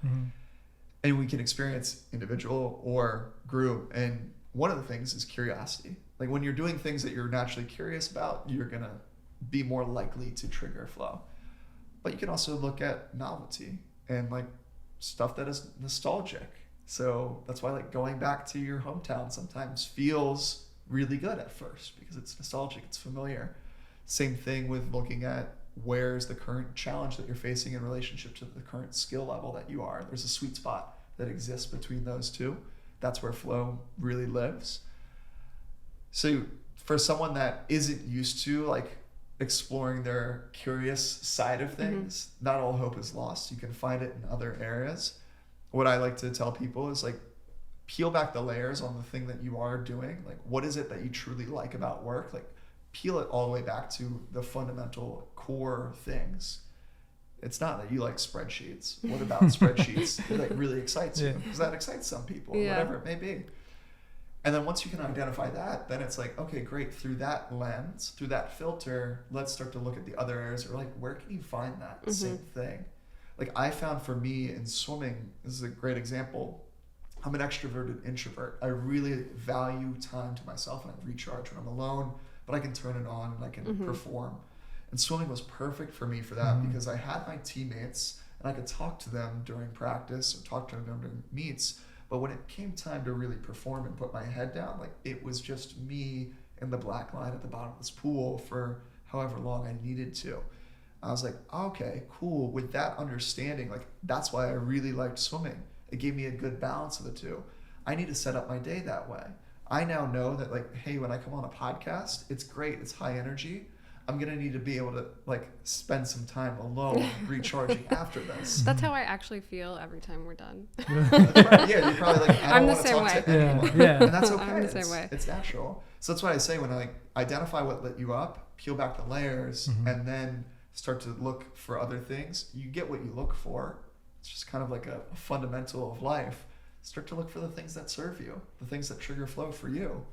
And we can experience individual or group. And one of the things is curiosity. Like when you're doing things that you're naturally curious about, you're going to be more likely to trigger flow. But you can also look at novelty and like stuff that is nostalgic. So that's why like going back to your hometown sometimes feels really good at first because it's nostalgic, it's familiar. Same thing with looking at where's the current challenge that you're facing in relationship to the current skill level that you are. There's a sweet spot that exists between those two. That's where flow really lives. So for someone that isn't used to like exploring their curious side of things, not all hope is lost. You can find it in other areas. What I like to tell people is like, peel back the layers on the thing that you are doing. Like, what is it that you truly like about work? Like, peel it all the way back to the fundamental core things. It's not that you like spreadsheets. What about spreadsheets? It like really excites you because that excites some people, whatever it may be. And then once you can identify that, then it's like, okay, great. Through that lens, through that filter, let's start to look at the other areas. Or like, where can you find that same thing? Like I found for me in swimming, this is a great example. I'm an extroverted introvert. I really value time to myself and I recharge when I'm alone, but I can turn it on and I can perform. And swimming was perfect for me for that because I had my teammates and I could talk to them during practice or talk to them during meets. But when it came time to really perform and put my head down, like it was just me and the black line at the bottom of this pool for however long I needed to. I was like, okay, cool. With that understanding, like that's why I really liked swimming. It gave me a good balance of the two. I need to set up my day that way. I now know that like, hey, when I come on a podcast, it's great. It's high energy. I'm going to need to be able to like spend some time alone recharging after this. That's how I actually feel every time we're done. Yeah, you're probably like, I I'm don't the want to same talk way. to anyone. Yeah. And that's okay. I'm the same way. It's natural. So that's why I say when I like identify what lit you up, peel back the layers, and then start to look for other things, you get what you look for. It's just kind of like a fundamental of life. Start to look for the things that serve you, the things that trigger flow for you.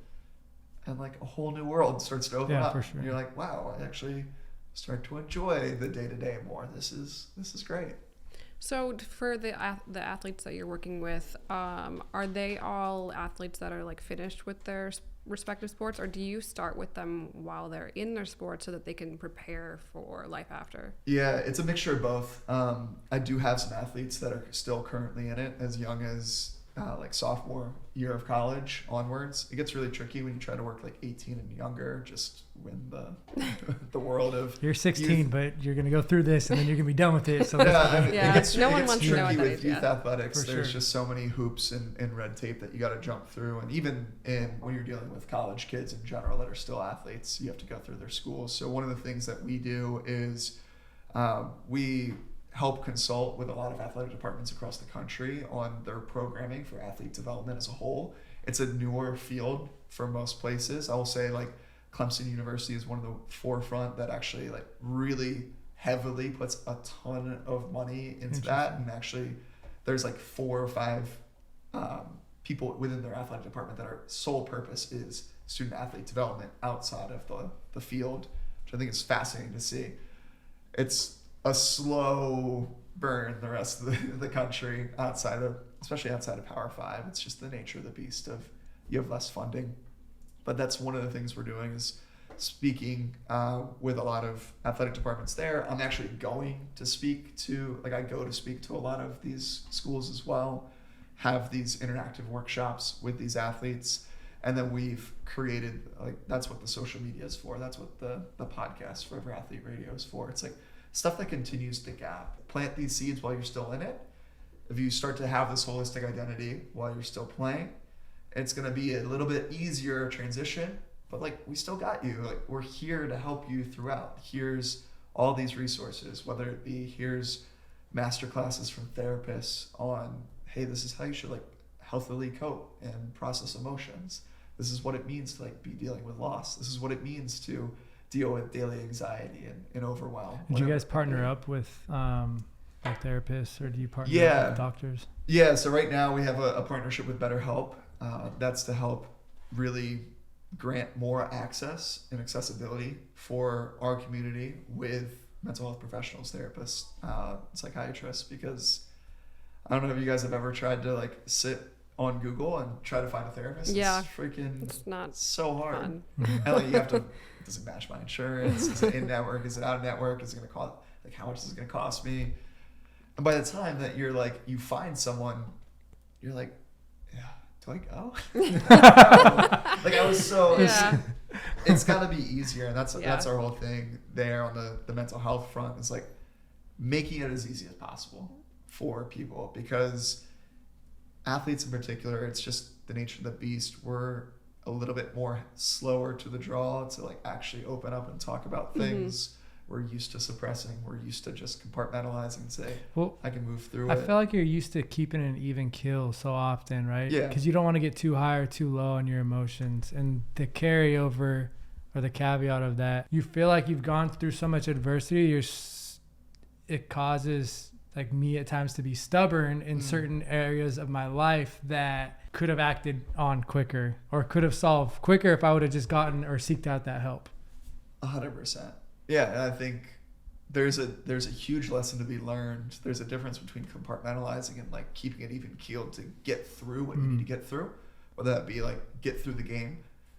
And like a whole new world starts to open up. For sure. And you're like, wow, I actually start to enjoy the day-to-day more. This is great. So for the athletes that you're working with, are they all athletes that are like finished with their respective sports, or do you start with them while they're in their sport so that they can prepare for life after? Yeah, it's a mixture of both. I do have some athletes that are still currently in it as young as like sophomore year of college onwards. It gets really tricky when you try to work like 18 and younger, just when the world of You're 16, youth. but you're going to go through this and then you're going to be done with it. So Yeah. It No one gets wants to know tricky at that with age, youth yeah. athletics. For There's sure. just so many hoops and red tape that you got to jump through. And even when you're dealing with college kids in general that are still athletes, you have to go through their schools. So one of the things that we do is we help consult with a lot of athletic departments across the country on their programming for athlete development as a whole. It's a newer field for most places. I will say like Clemson University is one of the forefront that actually like really heavily puts a ton of money into that. And actually there's like 4 or 5 people within their athletic department that are sole purpose is student athlete development outside of the field, which I think is fascinating to see. It's a slow burn the rest of the country especially outside of Power 5. It's just the nature of the beast of you have less funding. But that's one of the things we're doing is speaking with a lot of athletic departments there. I'm actually going to speak to, I go to speak to a lot of these schools as well, have these interactive workshops with these athletes. And then we've created, that's what the social media is for. That's what the podcast, Forever Athlete Radio, is for. It's like stuff that continues the gap. Plant these seeds while you're still in it. If you start to have this holistic identity while you're still playing, it's going to be a little bit easier transition, but we still got you. We're here to help you throughout. Here's all these resources, whether it be here's master classes from therapists on, hey, this is how you should healthily cope and process emotions. This is what it means to be dealing with loss. This is what it means to deal with daily anxiety and overwhelm. Did you guys partner up with therapists, or do you partner up with doctors? Yeah, so right now we have a partnership with BetterHelp. That's to help really grant more access and accessibility for our community with mental health professionals, therapists, psychiatrists, because I don't know if you guys have ever tried to sit on Google and try to find a therapist. Yeah. It's not so hard. fun. And you have to, does it match my insurance? Is it in network? Is it out of network? Is it going to cost, how much is it going to cost me? And by the time that you're you find someone, you're yeah, do I go? I was so, it's got to be easier. And that's our whole thing there on the mental health front is making it as easy as possible for people, because athletes in particular, it's just the nature of the beast. We're a little bit more slower to the draw to actually open up and talk about things. Mm-hmm. We're used to suppressing. We're used to just compartmentalizing and say, well, I can move through it. I feel like you're used to keeping an even keel so often, right? Yeah. Because you don't want to get too high or too low on your emotions. And the carryover or the caveat of that, you feel like you've gone through so much adversity, it causes me at times to be stubborn in certain areas of my life that could have acted on quicker or could have solved quicker if I would have just gotten or seeked out that help. 100%. Yeah, and I think there's a huge lesson to be learned. There's a difference between compartmentalizing and keeping it even keeled to get through what you need to get through, whether that be get through the game.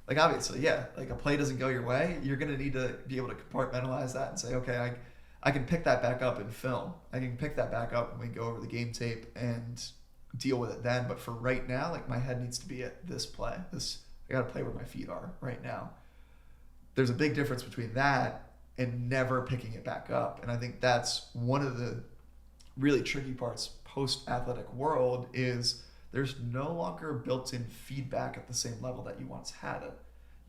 Obviously, yeah, a play doesn't go your way, you're gonna need to be able to compartmentalize that and say, okay, I can pick that back up in film. I can pick that back up when we go over the game tape and deal with it then. But for right now, my head needs to be at this play. I got to play where my feet are right now. There's a big difference between that and never picking it back up. And I think that's one of the really tricky parts post-athletic world is there's no longer built-in feedback at the same level that you once had it.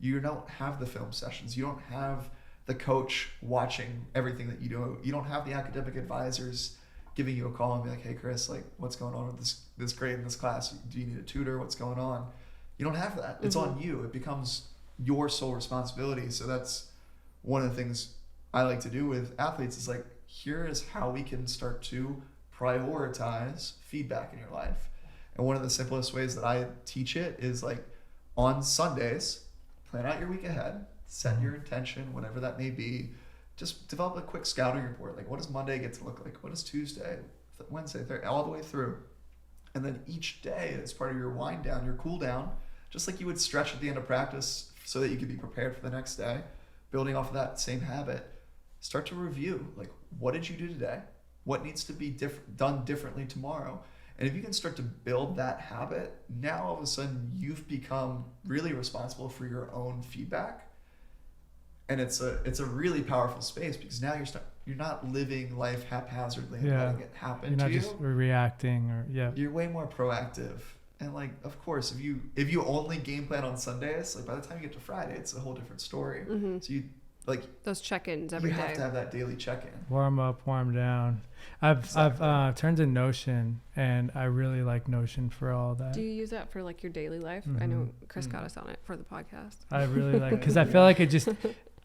You don't have the film sessions. You don't have the coach watching everything that you do. You don't have the academic advisors giving you a call and be like, hey, Chris, like, what's going on with this grade in this class? Do you need a tutor? What's going on? You don't have that. It's on you. It becomes your sole responsibility. So that's one of the things I like to do with athletes is like, here is how we can start to prioritize feedback in your life. And one of the simplest ways that I teach it is like on Sundays, plan out your week ahead, set your intention, whatever that may be. Just develop a quick scouting report. Like, what does Monday get to look like? What does Tuesday, Wednesday, Thursday, all the way through? And then each day, as part of your wind down, your cool down, just like you would stretch at the end of practice so that you could be prepared for the next day, building off of that same habit, start to review. Like, what did you do today? What needs to be done differently tomorrow? And if you can start to build that habit, now all of a sudden you've become really responsible for your own feedback. And it's a really powerful space because now you're not living life haphazardly and letting it happen to you. You're not just reacting You're way more proactive. And like, of course, if you only game plan on Sundays, like by the time you get to Friday, it's a whole different story. So you like those check-ins every day. You have to have that daily check-in. Warm up, warm down. I've turned to Notion, and I really like Notion for all that. Do you use that for like your daily life? I know Chris got us on it for the podcast. I really like, because I feel like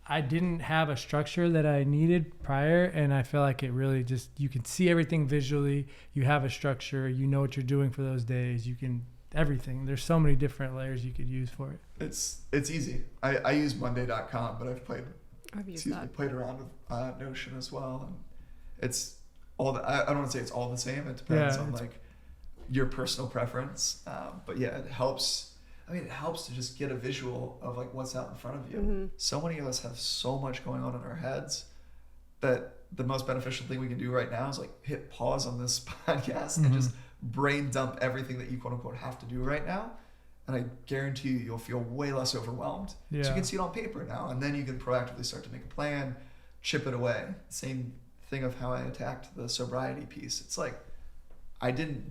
I didn't have a structure that I needed prior, and I feel like it really just, you can see everything visually. You have a structure. You know what you're doing for those days. You can, everything. There's so many different layers you could use for it. It's easy. I use Monday.com, but I've played around with Notion as well. And it's all I don't want to say it's all the same. It depends on like your personal preference. But yeah, it helps. I mean, it helps to just get a visual of like what's out in front of you. So many of us have so much going on in our heads that the most beneficial thing we can do right now is like hit pause on this podcast and just brain dump everything that you quote unquote have to do right now. And I guarantee you'll feel way less overwhelmed. So you can see it on paper now, and then you can proactively start to make a plan, chip it away. Same thing of how I attacked the sobriety piece. It's like I didn't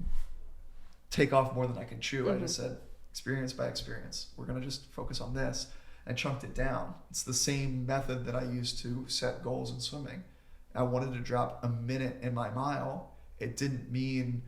take off more than I could chew. I just said, experience by experience. We're going to just focus on this, and chunked it down. It's the same method that I used to set goals in swimming. I wanted to drop a minute in my mile. It didn't mean,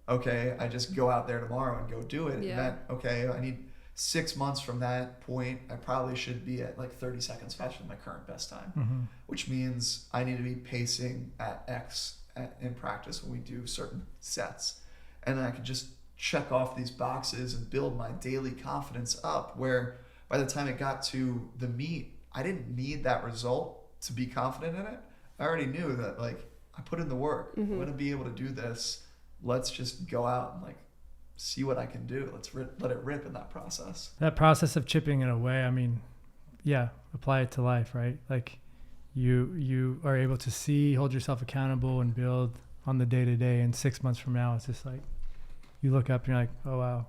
okay, I just go out there tomorrow and go do it. It meant, okay, I need 6 months from that point. I probably should be at like 30 seconds faster than my current best time, which means I need to be pacing at X in practice when we do certain sets. And then I could just check off these boxes and build my daily confidence up, where by the time it got to the meet, I didn't need that result to be confident in it. I already knew that like I put in the work. I'm going to be able to do this. Let's just go out and like see what I can do. Let's let it rip in that process. That process of chipping it away, I mean, apply it to life, right? Like you are able to see, hold yourself accountable and build on the day-to-day, and 6 months from now it's just like you look up and you're like, oh wow,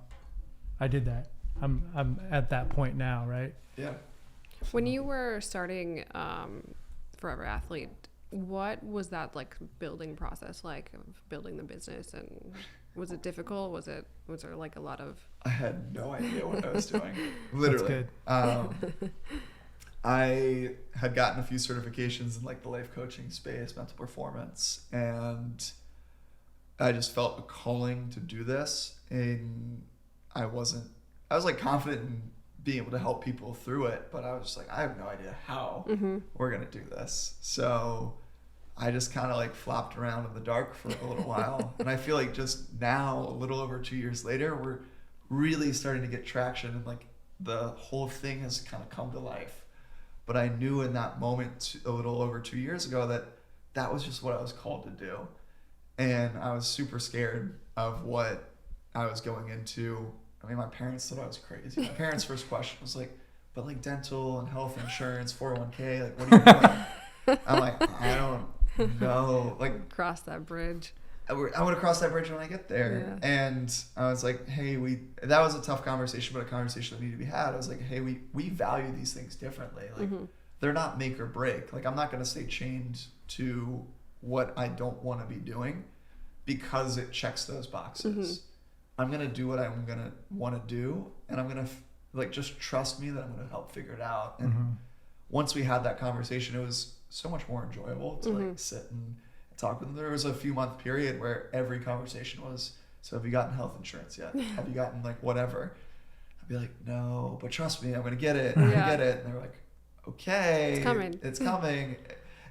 I did that. I'm at that point now, right? Yeah. When you were starting Forever Athlete, what was that like building process like of building the business, and was it difficult? Was there like a lot of... I had no idea what I was doing. Literally. That's good. I had gotten a few certifications in like the life coaching space, mental performance, and I just felt a calling to do this, and I was like confident in being able to help people through it, but I was just like, I have no idea how we're going to do this. So I just kind of like flopped around in the dark for a little while. And I feel like just now, a little over 2 years later, we're really starting to get traction, and like the whole thing has kind of come to life. But I knew in that moment a little over 2 years ago that was just what I was called to do. And I was super scared of what I was going into. I mean, my parents thought I was crazy. My parents' first question was like, but like dental and health insurance, 401k, like what are you doing? I'm like, I don't know. Like, cross that bridge. I want to cross that bridge when I get there. Yeah. And I was like, hey, that was a tough conversation, but a conversation that needed to be had. I was like, hey, we value these things differently. Like they're not make or break. Like I'm not going to stay chained to what I don't want to be doing because it checks those boxes. I'm going to do what I'm going to want to do, and I'm going to like just trust me that I'm going to help figure it out. And once we had that conversation, it was so much more enjoyable to like sit and talk with them. There was a few month period where every conversation was, so have you gotten health insurance yet? Have you gotten like whatever? I'd be like, no, but trust me, I'm going to get it. I'm going to get it. And they're like, okay, it's coming.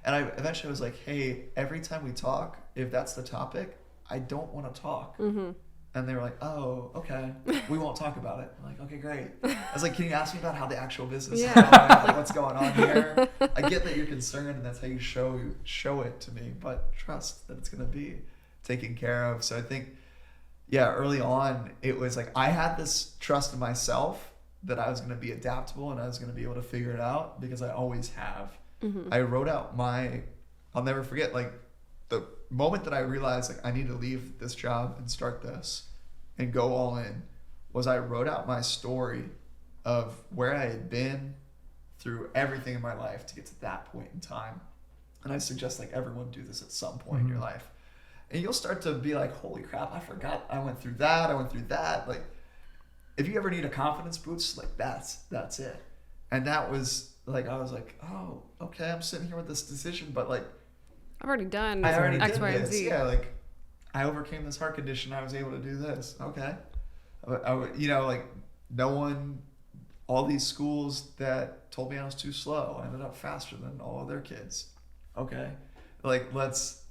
And I eventually was like, hey, every time we talk, if that's the topic, I don't want to talk. And they were like, oh, okay, we won't talk about it. I'm like, okay, great. I was like, can you ask me about how the actual business is going? Like, what's going on here? I get that you're concerned, and that's how you show it to me, but trust that it's going to be taken care of. So I think, yeah, early on, it was like I had this trust in myself that I was going to be adaptable and I was going to be able to figure it out because I always have. I wrote out I'll never forget, like, the moment that I realized like I need to leave this job and start this and go all in was I wrote out my story of where I had been through everything in my life to get to that point in time. And I suggest like everyone do this at some point in your life. And you'll start to be like, holy crap, I forgot I went through that. Like if you ever need a confidence boost, like that's it. And that was like, I was like, oh, okay, I'm sitting here with this decision, but like, I've already done X, Y, and Z. Yeah, like I overcame this heart condition. I was able to do this. Okay. Like no one, all these schools that told me I was too slow, I ended up faster than all of their kids. Okay. Like let's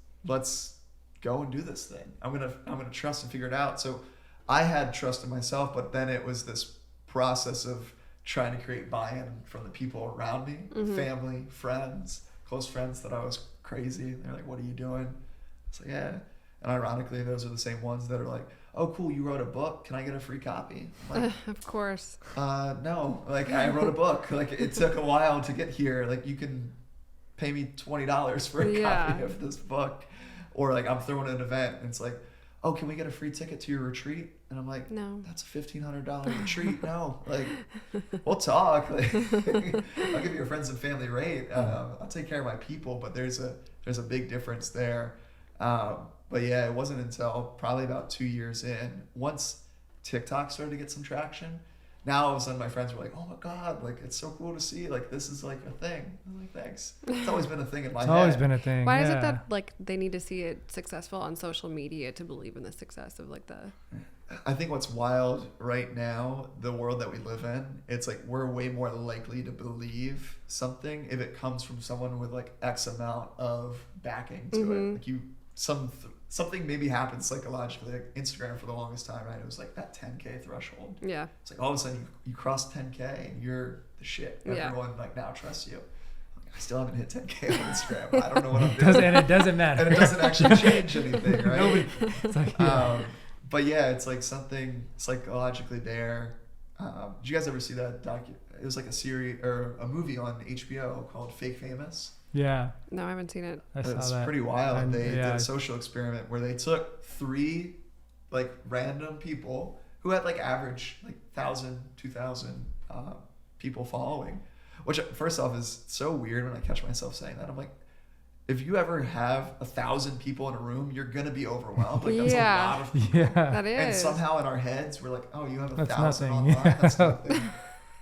go and do this thing. I'm going to trust and figure it out. So I had trust in myself, but then it was this process of trying to create buy-in from the people around me, family, friends, close friends that I was crazy. They're like, what are you doing? It's like, yeah. And ironically, those are the same ones that are like, oh, cool, you wrote a book. Can I get a free copy? I'm like, of course. No, like I wrote a book. Like it took a while to get here. Like you can pay me $20 for a copy of this book. Or like I'm throwing an event and it's like, oh, can we get a free ticket to your retreat? And I'm like, no, that's a $1,500 retreat. No, like we'll talk. Like, I'll give you a friends and family rate. I'll take care of my people, but there's a big difference there. But yeah, it wasn't until probably about 2 years in, once TikTok started to get some traction. Now all of a sudden my friends were like, oh my God, like it's so cool to see, like this is like a thing. I'm like, thanks. It's always been a thing in my head. It's always been a thing. Why is it that like they need to see it successful on social media to believe in the success of like the... I think what's wild right now, the world that we live in, it's like we're way more likely to believe something if it comes from someone with like X amount of backing to it. Like something maybe happens psychologically. Like Instagram for the longest time, right? It was like that 10K threshold. Yeah. It's like all of a sudden you cross 10K and you're the shit. Everyone like now trusts you. I still haven't hit 10K on Instagram. I don't know what I'm doing. And it doesn't matter. And it doesn't actually change anything, right? Nobody. It's like, but yeah, it's like something psychologically there. Did you guys ever see that it was like a series or a movie on HBO called Fake Famous? Yeah. No, I haven't seen it. It's pretty wild. They did a social experiment where they took 3 like random people who had like average like 1,000, 2,000 people following, which first off is so weird when I catch myself saying that. I'm like, if you ever have 1,000 people in a room, you're gonna be overwhelmed. Like that's a lot of people. Yeah. That is. And somehow in our heads we're like, oh, you have 1,000 nothing. online. That's nothing.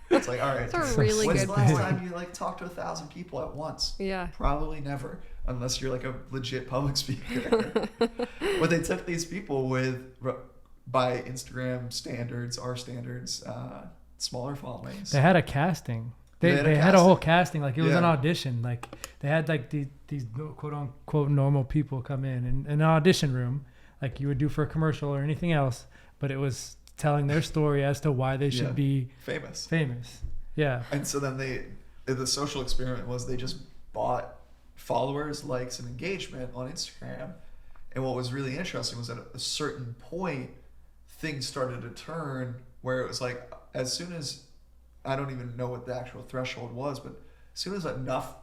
It's like, all right. That's a really when's good the last point. time you like talked to 1,000 people at once? Yeah. Probably never, unless you're like a legit public speaker. But they took these people by Instagram standards, our standards, smaller followings. They had a casting. They had a whole casting. Like it was an audition. Like they had like these quote unquote normal people come in an audition room, like you would do for a commercial or anything else. But it was telling their story as to why they should be famous. Yeah. And so then the social experiment was they just bought followers, likes, and engagement on Instagram. And what was really interesting was at a certain point, things started to turn where it was like, as soon as, I don't even know what the actual threshold was, but as soon as enough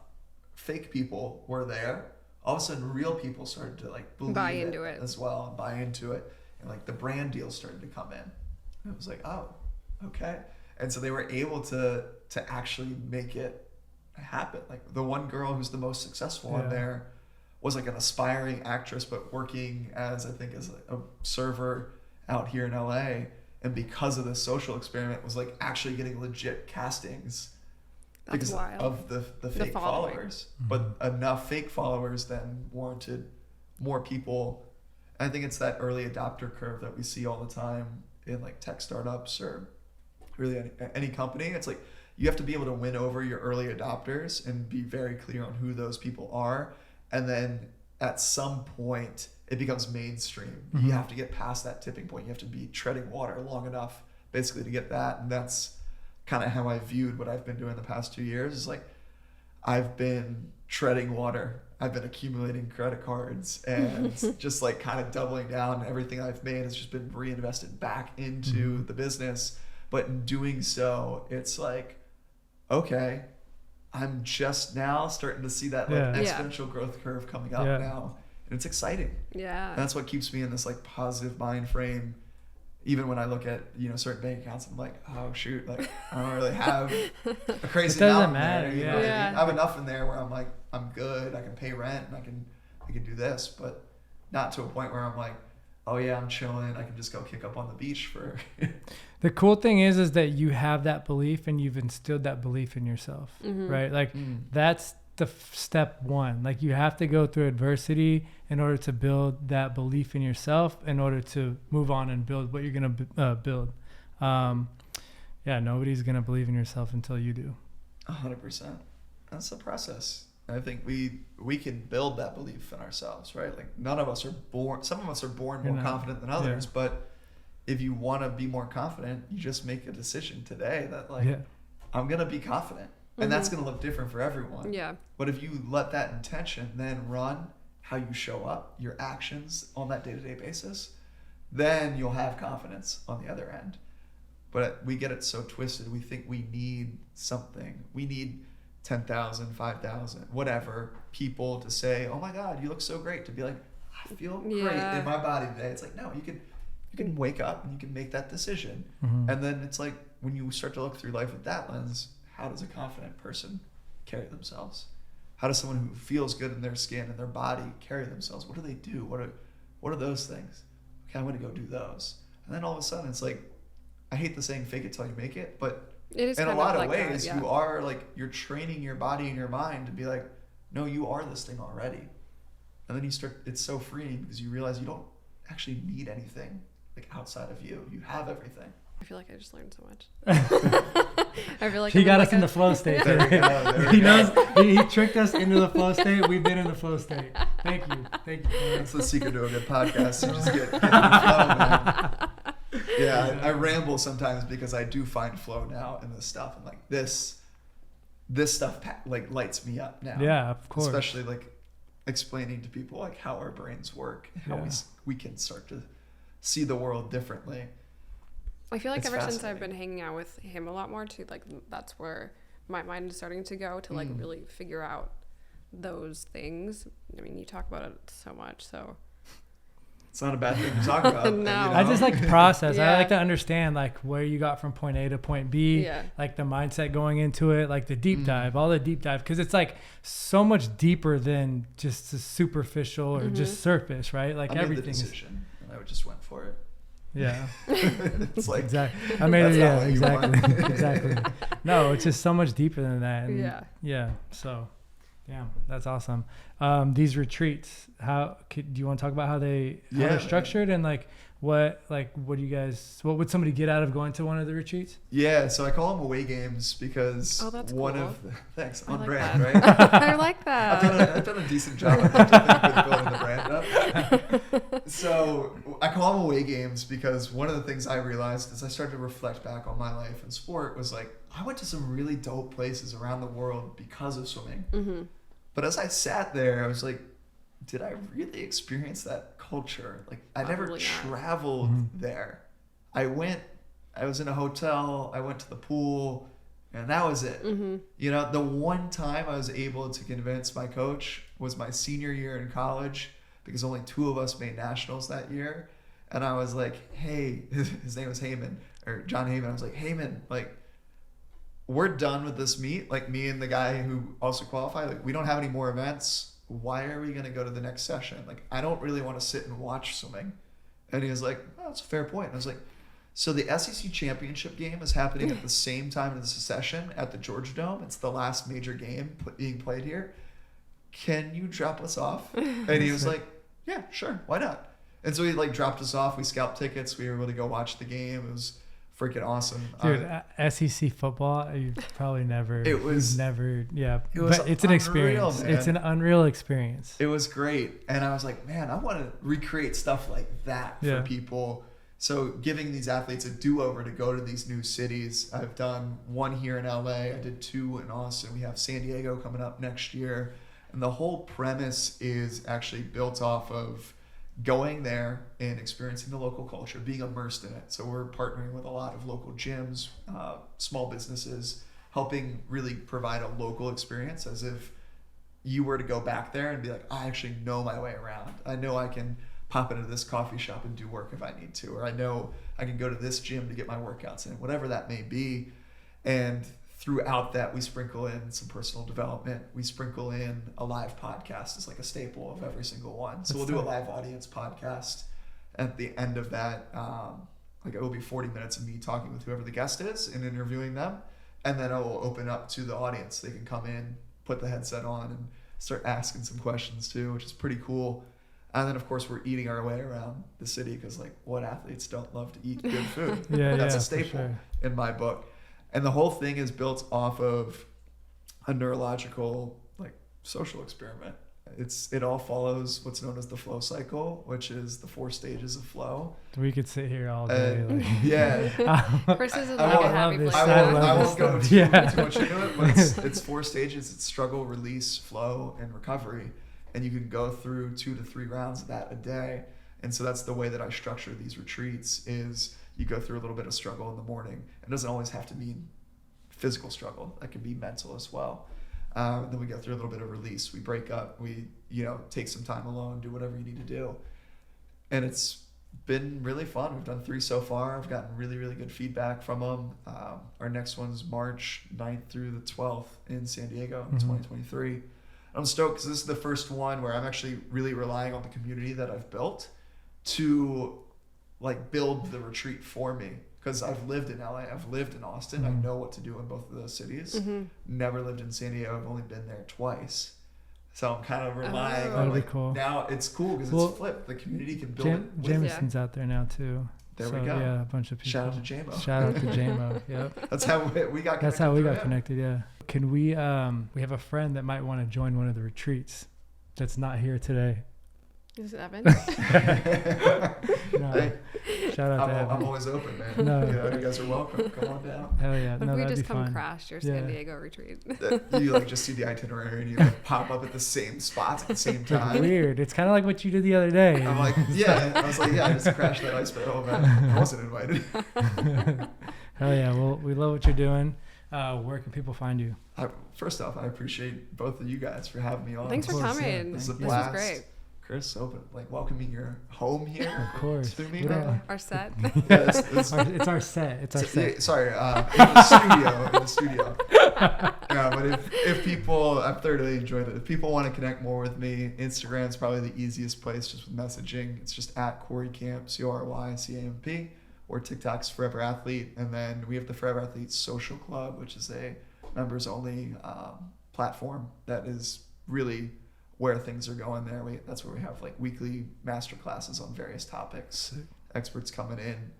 fake people were there, all of a sudden real people started to like buy into it as well and buy into it. And like the brand deals started to come in. And it was like, oh, okay. And so they were able to actually make it happen. Like the one girl who's the most successful on Yeah. there was like an aspiring actress, but working as, I think, as a server out here in LA. And because of this social experiment, was like actually getting legit castings That's because wild. of the fake following. followers. But enough fake followers then warranted more people. I think it's that early adopter curve that we see all the time in like tech startups or really any company. It's like you have to be able to win over your early adopters and be very clear on who those people are. And then at some point it becomes mainstream. You have to get past that tipping point. You have to be treading water long enough basically to get that. And that's kind of how I viewed what I've been doing the past 2 years. Is like I've been treading water. I've been accumulating credit cards and just like kind of doubling down. Everything I've made has just been reinvested back into the business. But in doing so, it's like, okay, I'm just now starting to see that like exponential growth curve coming up now. And it's exciting. Yeah. And that's what keeps me in this like positive mind frame. Even when I look at, you know, certain bank accounts, I'm like, oh shoot, like I don't really have a crazy amount in there. You know what I mean? I have enough in there where I'm like, I'm good. I can pay rent and I can do this, but not to a point where I'm like, oh yeah, I'm chilling. I can just go kick up on the beach for. The cool thing is that you have that belief and you've instilled that belief in yourself, right? Like that's the step one. Like you have to go through adversity in order to build that belief in yourself, in order to move on and build what you're going to build. Nobody's going to believe in yourself until you do. 100%. That's the process. I think we can build that belief in ourselves, right? Like none of us are born, some of us are born more confident than others, but if you want to be more confident, you just make a decision today that like, I'm going to be confident. And that's going to look different for everyone. Yeah. But if you let that intention then run how you show up, your actions on that day-to-day basis, then you'll have confidence on the other end. But we get it so twisted. We think we need something. We need 10,000, 5,000, whatever, people to say, oh my God, you look so great. To be like, I feel great in my body today. It's like, no, you can wake up and you can make that decision. And then it's like, when you start to look through life with that lens, how does a confident person carry themselves? How does someone who feels good in their skin and their body carry themselves? What do they do? What are those things? Okay, I'm going to go do those. And then all of a sudden it's like, I hate the saying fake it till you make it, but it is in a lot of ways, you are like, you're training your body and your mind to be like, no, you are this thing already. And then it's so freeing because you realize you don't actually need anything like outside of you. You have everything. I feel like I just learned so much. I feel like he got us in the flow state. He knows. He tricked us into the flow state. We've been in the flow state. Thank you. That's the secret to a good podcast. You just get in the flow, man. Yeah, I ramble sometimes because I do find flow now in this stuff, and like this stuff like lights me up now. Yeah, of course. Especially like explaining to people like how our brains work, how we can start to see the world differently. I feel like ever since I've been hanging out with him a lot more too, like that's where my mind is starting to go to like really figure out those things. I mean, you talk about it so much, so it's not a bad thing to talk about. No. You know? I just like process. I like to understand like where you got from point A to point B, like the mindset going into it, like the deep dive, all the deep dive, because it's like so much deeper than just the superficial or just surface, right? Like everything. I made the decision, and I just went for it. Yeah. It's like exactly. I made it. Yeah, exactly. Exactly. No, it's just so much deeper than that. And yeah. So, yeah, that's awesome. These retreats, do you want to talk about how they're structured and like what do you guys, what would somebody get out of going to one of the retreats? Yeah, so I call them away games because thanks, on like brand, that. right? I like that. I've done a decent job of building the brand up. So I call them away games because one of the things I realized as I started to reflect back on my life in sport was like, I went to some really dope places around the world because of swimming. But as I sat there, I was like, did I really experience that culture? Like I never traveled there. I was in a hotel, I went to the pool, and that was it. You know, the one time I was able to convince my coach was my senior year in college because only 2 of us made nationals that year. And I was like, hey, his name was Heyman, or John Heyman. I was like, Heyman, like, we're done with this meet. Like me and the guy who also qualified, like we don't have any more events. Why are we going to go to the next session? Like, I don't really want to sit and watch swimming. And he was like, oh, that's a fair point. And I was like, so the SEC championship game is happening at the same time as the session at the Georgia Dome. It's the last major game being played here. Can you drop us off? And he was like, yeah, sure. Why not? And so he like dropped us off. We scalped tickets. We were able to go watch the game. It was freaking awesome. Dude, SEC football, you've probably never. It was never. Yeah, it was but it's an experience. man. It's an unreal experience. It was great, and I was like, man, I want to recreate stuff like that for people. So giving these athletes a do-over to go to these new cities. I've done one here in LA. I did 2 in Austin. We have San Diego coming up next year, and the whole premise is actually built off of going there and experiencing the local culture, being immersed in it. So we're partnering with a lot of local gyms, small businesses, helping really provide a local experience as if you were to go back there and be like, I actually know my way around. I know I can pop into this coffee shop and do work if I need to, or I know I can go to this gym to get my workouts in, whatever that may be. And throughout that, we sprinkle in some personal development. We sprinkle in a live podcast as like a staple of every single one. So we'll do a live audience podcast at the end of that. Like it will be 40 minutes of me talking with whoever the guest is and interviewing them. And then I will open up to the audience. They can come in, put the headset on, and start asking some questions too, which is pretty cool. And then, of course, we're eating our way around the city because, like, what athletes don't love to eat good food? That's a staple in my book. And the whole thing is built off of a neurological, like, social experiment. It all follows what's known as the flow cycle, which is the 4 stages of flow. We could sit here all day. Chris isn't like a happy place. I won't go too much into it, but it's 4 stages. It's struggle, release, flow, and recovery. And you can go through 2 to 3 rounds of that a day. And so that's the way that I structure these retreats is you go through a little bit of struggle in the morning. It doesn't always have to be physical struggle. That can be mental as well. Then we go through a little bit of release. We break up. We, take some time alone, do whatever you need to do. And it's been really fun. We've done 3 so far. I've gotten really, really good feedback from them. Our next one's March 9th through the 12th in San Diego in 2023. I'm stoked because this is the first one where I'm actually really relying on the community that I've built to like build the retreat for me. Because I've lived in LA, I've lived in Austin, I know what to do in both of those cities. Never lived in San Diego, I've only been there twice. So I'm kind of relying on like, cool. Now it's cool because it's flipped. The community can build it. Jameson's out there now too. There we go. Yeah, a bunch of people. Shout out to JMO. Shout out to JMO. Yep. That's how we got connected. That's how we got connected, yeah. Can we have a friend that might want to join one of the retreats that's not here today. Is it Evan? No. Hey, shout out to Evan. I'm always open, man. No. You guys are welcome. Come on down. Hell yeah. No, we just come fun. crash your San Diego retreat. You like just see the itinerary and you like pop up at the same spots at the same time. It's weird. It's kind of like what you did the other day. I'm like, I was like, I just crashed that ice barrel, man. I wasn't invited. Hell yeah. Well, we love what you're doing. Where can people find you? First off, I appreciate both of you guys for having me on. Thanks for coming. This is a blast. This was great. Chris, welcoming your home here. Of course. To me, our set. It's our set. It's our set. Yeah, sorry, in the studio. Yeah, but if people, I've thoroughly enjoyed it. If people want to connect more with me, Instagram's probably the easiest place just with messaging. It's just at CORY CAMP, CORYCAMP, or TikTok's Forever Athlete. And then we have the Forever Athlete Social Club, which is a members-only platform that is really where things are going there. That's where we have like weekly master classes on various topics. Experts coming in.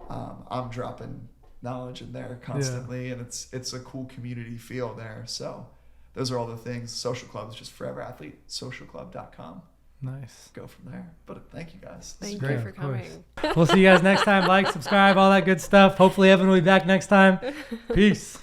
I'm dropping knowledge in there constantly, and it's a cool community feel there. So those are all the things. Social Club is just Forever Athlete, socialclub.com. Nice. Go from there. But thank you guys. Thank you for coming. We'll see you guys next time. Like, subscribe, all that good stuff. Hopefully Evan will be back next time. Peace.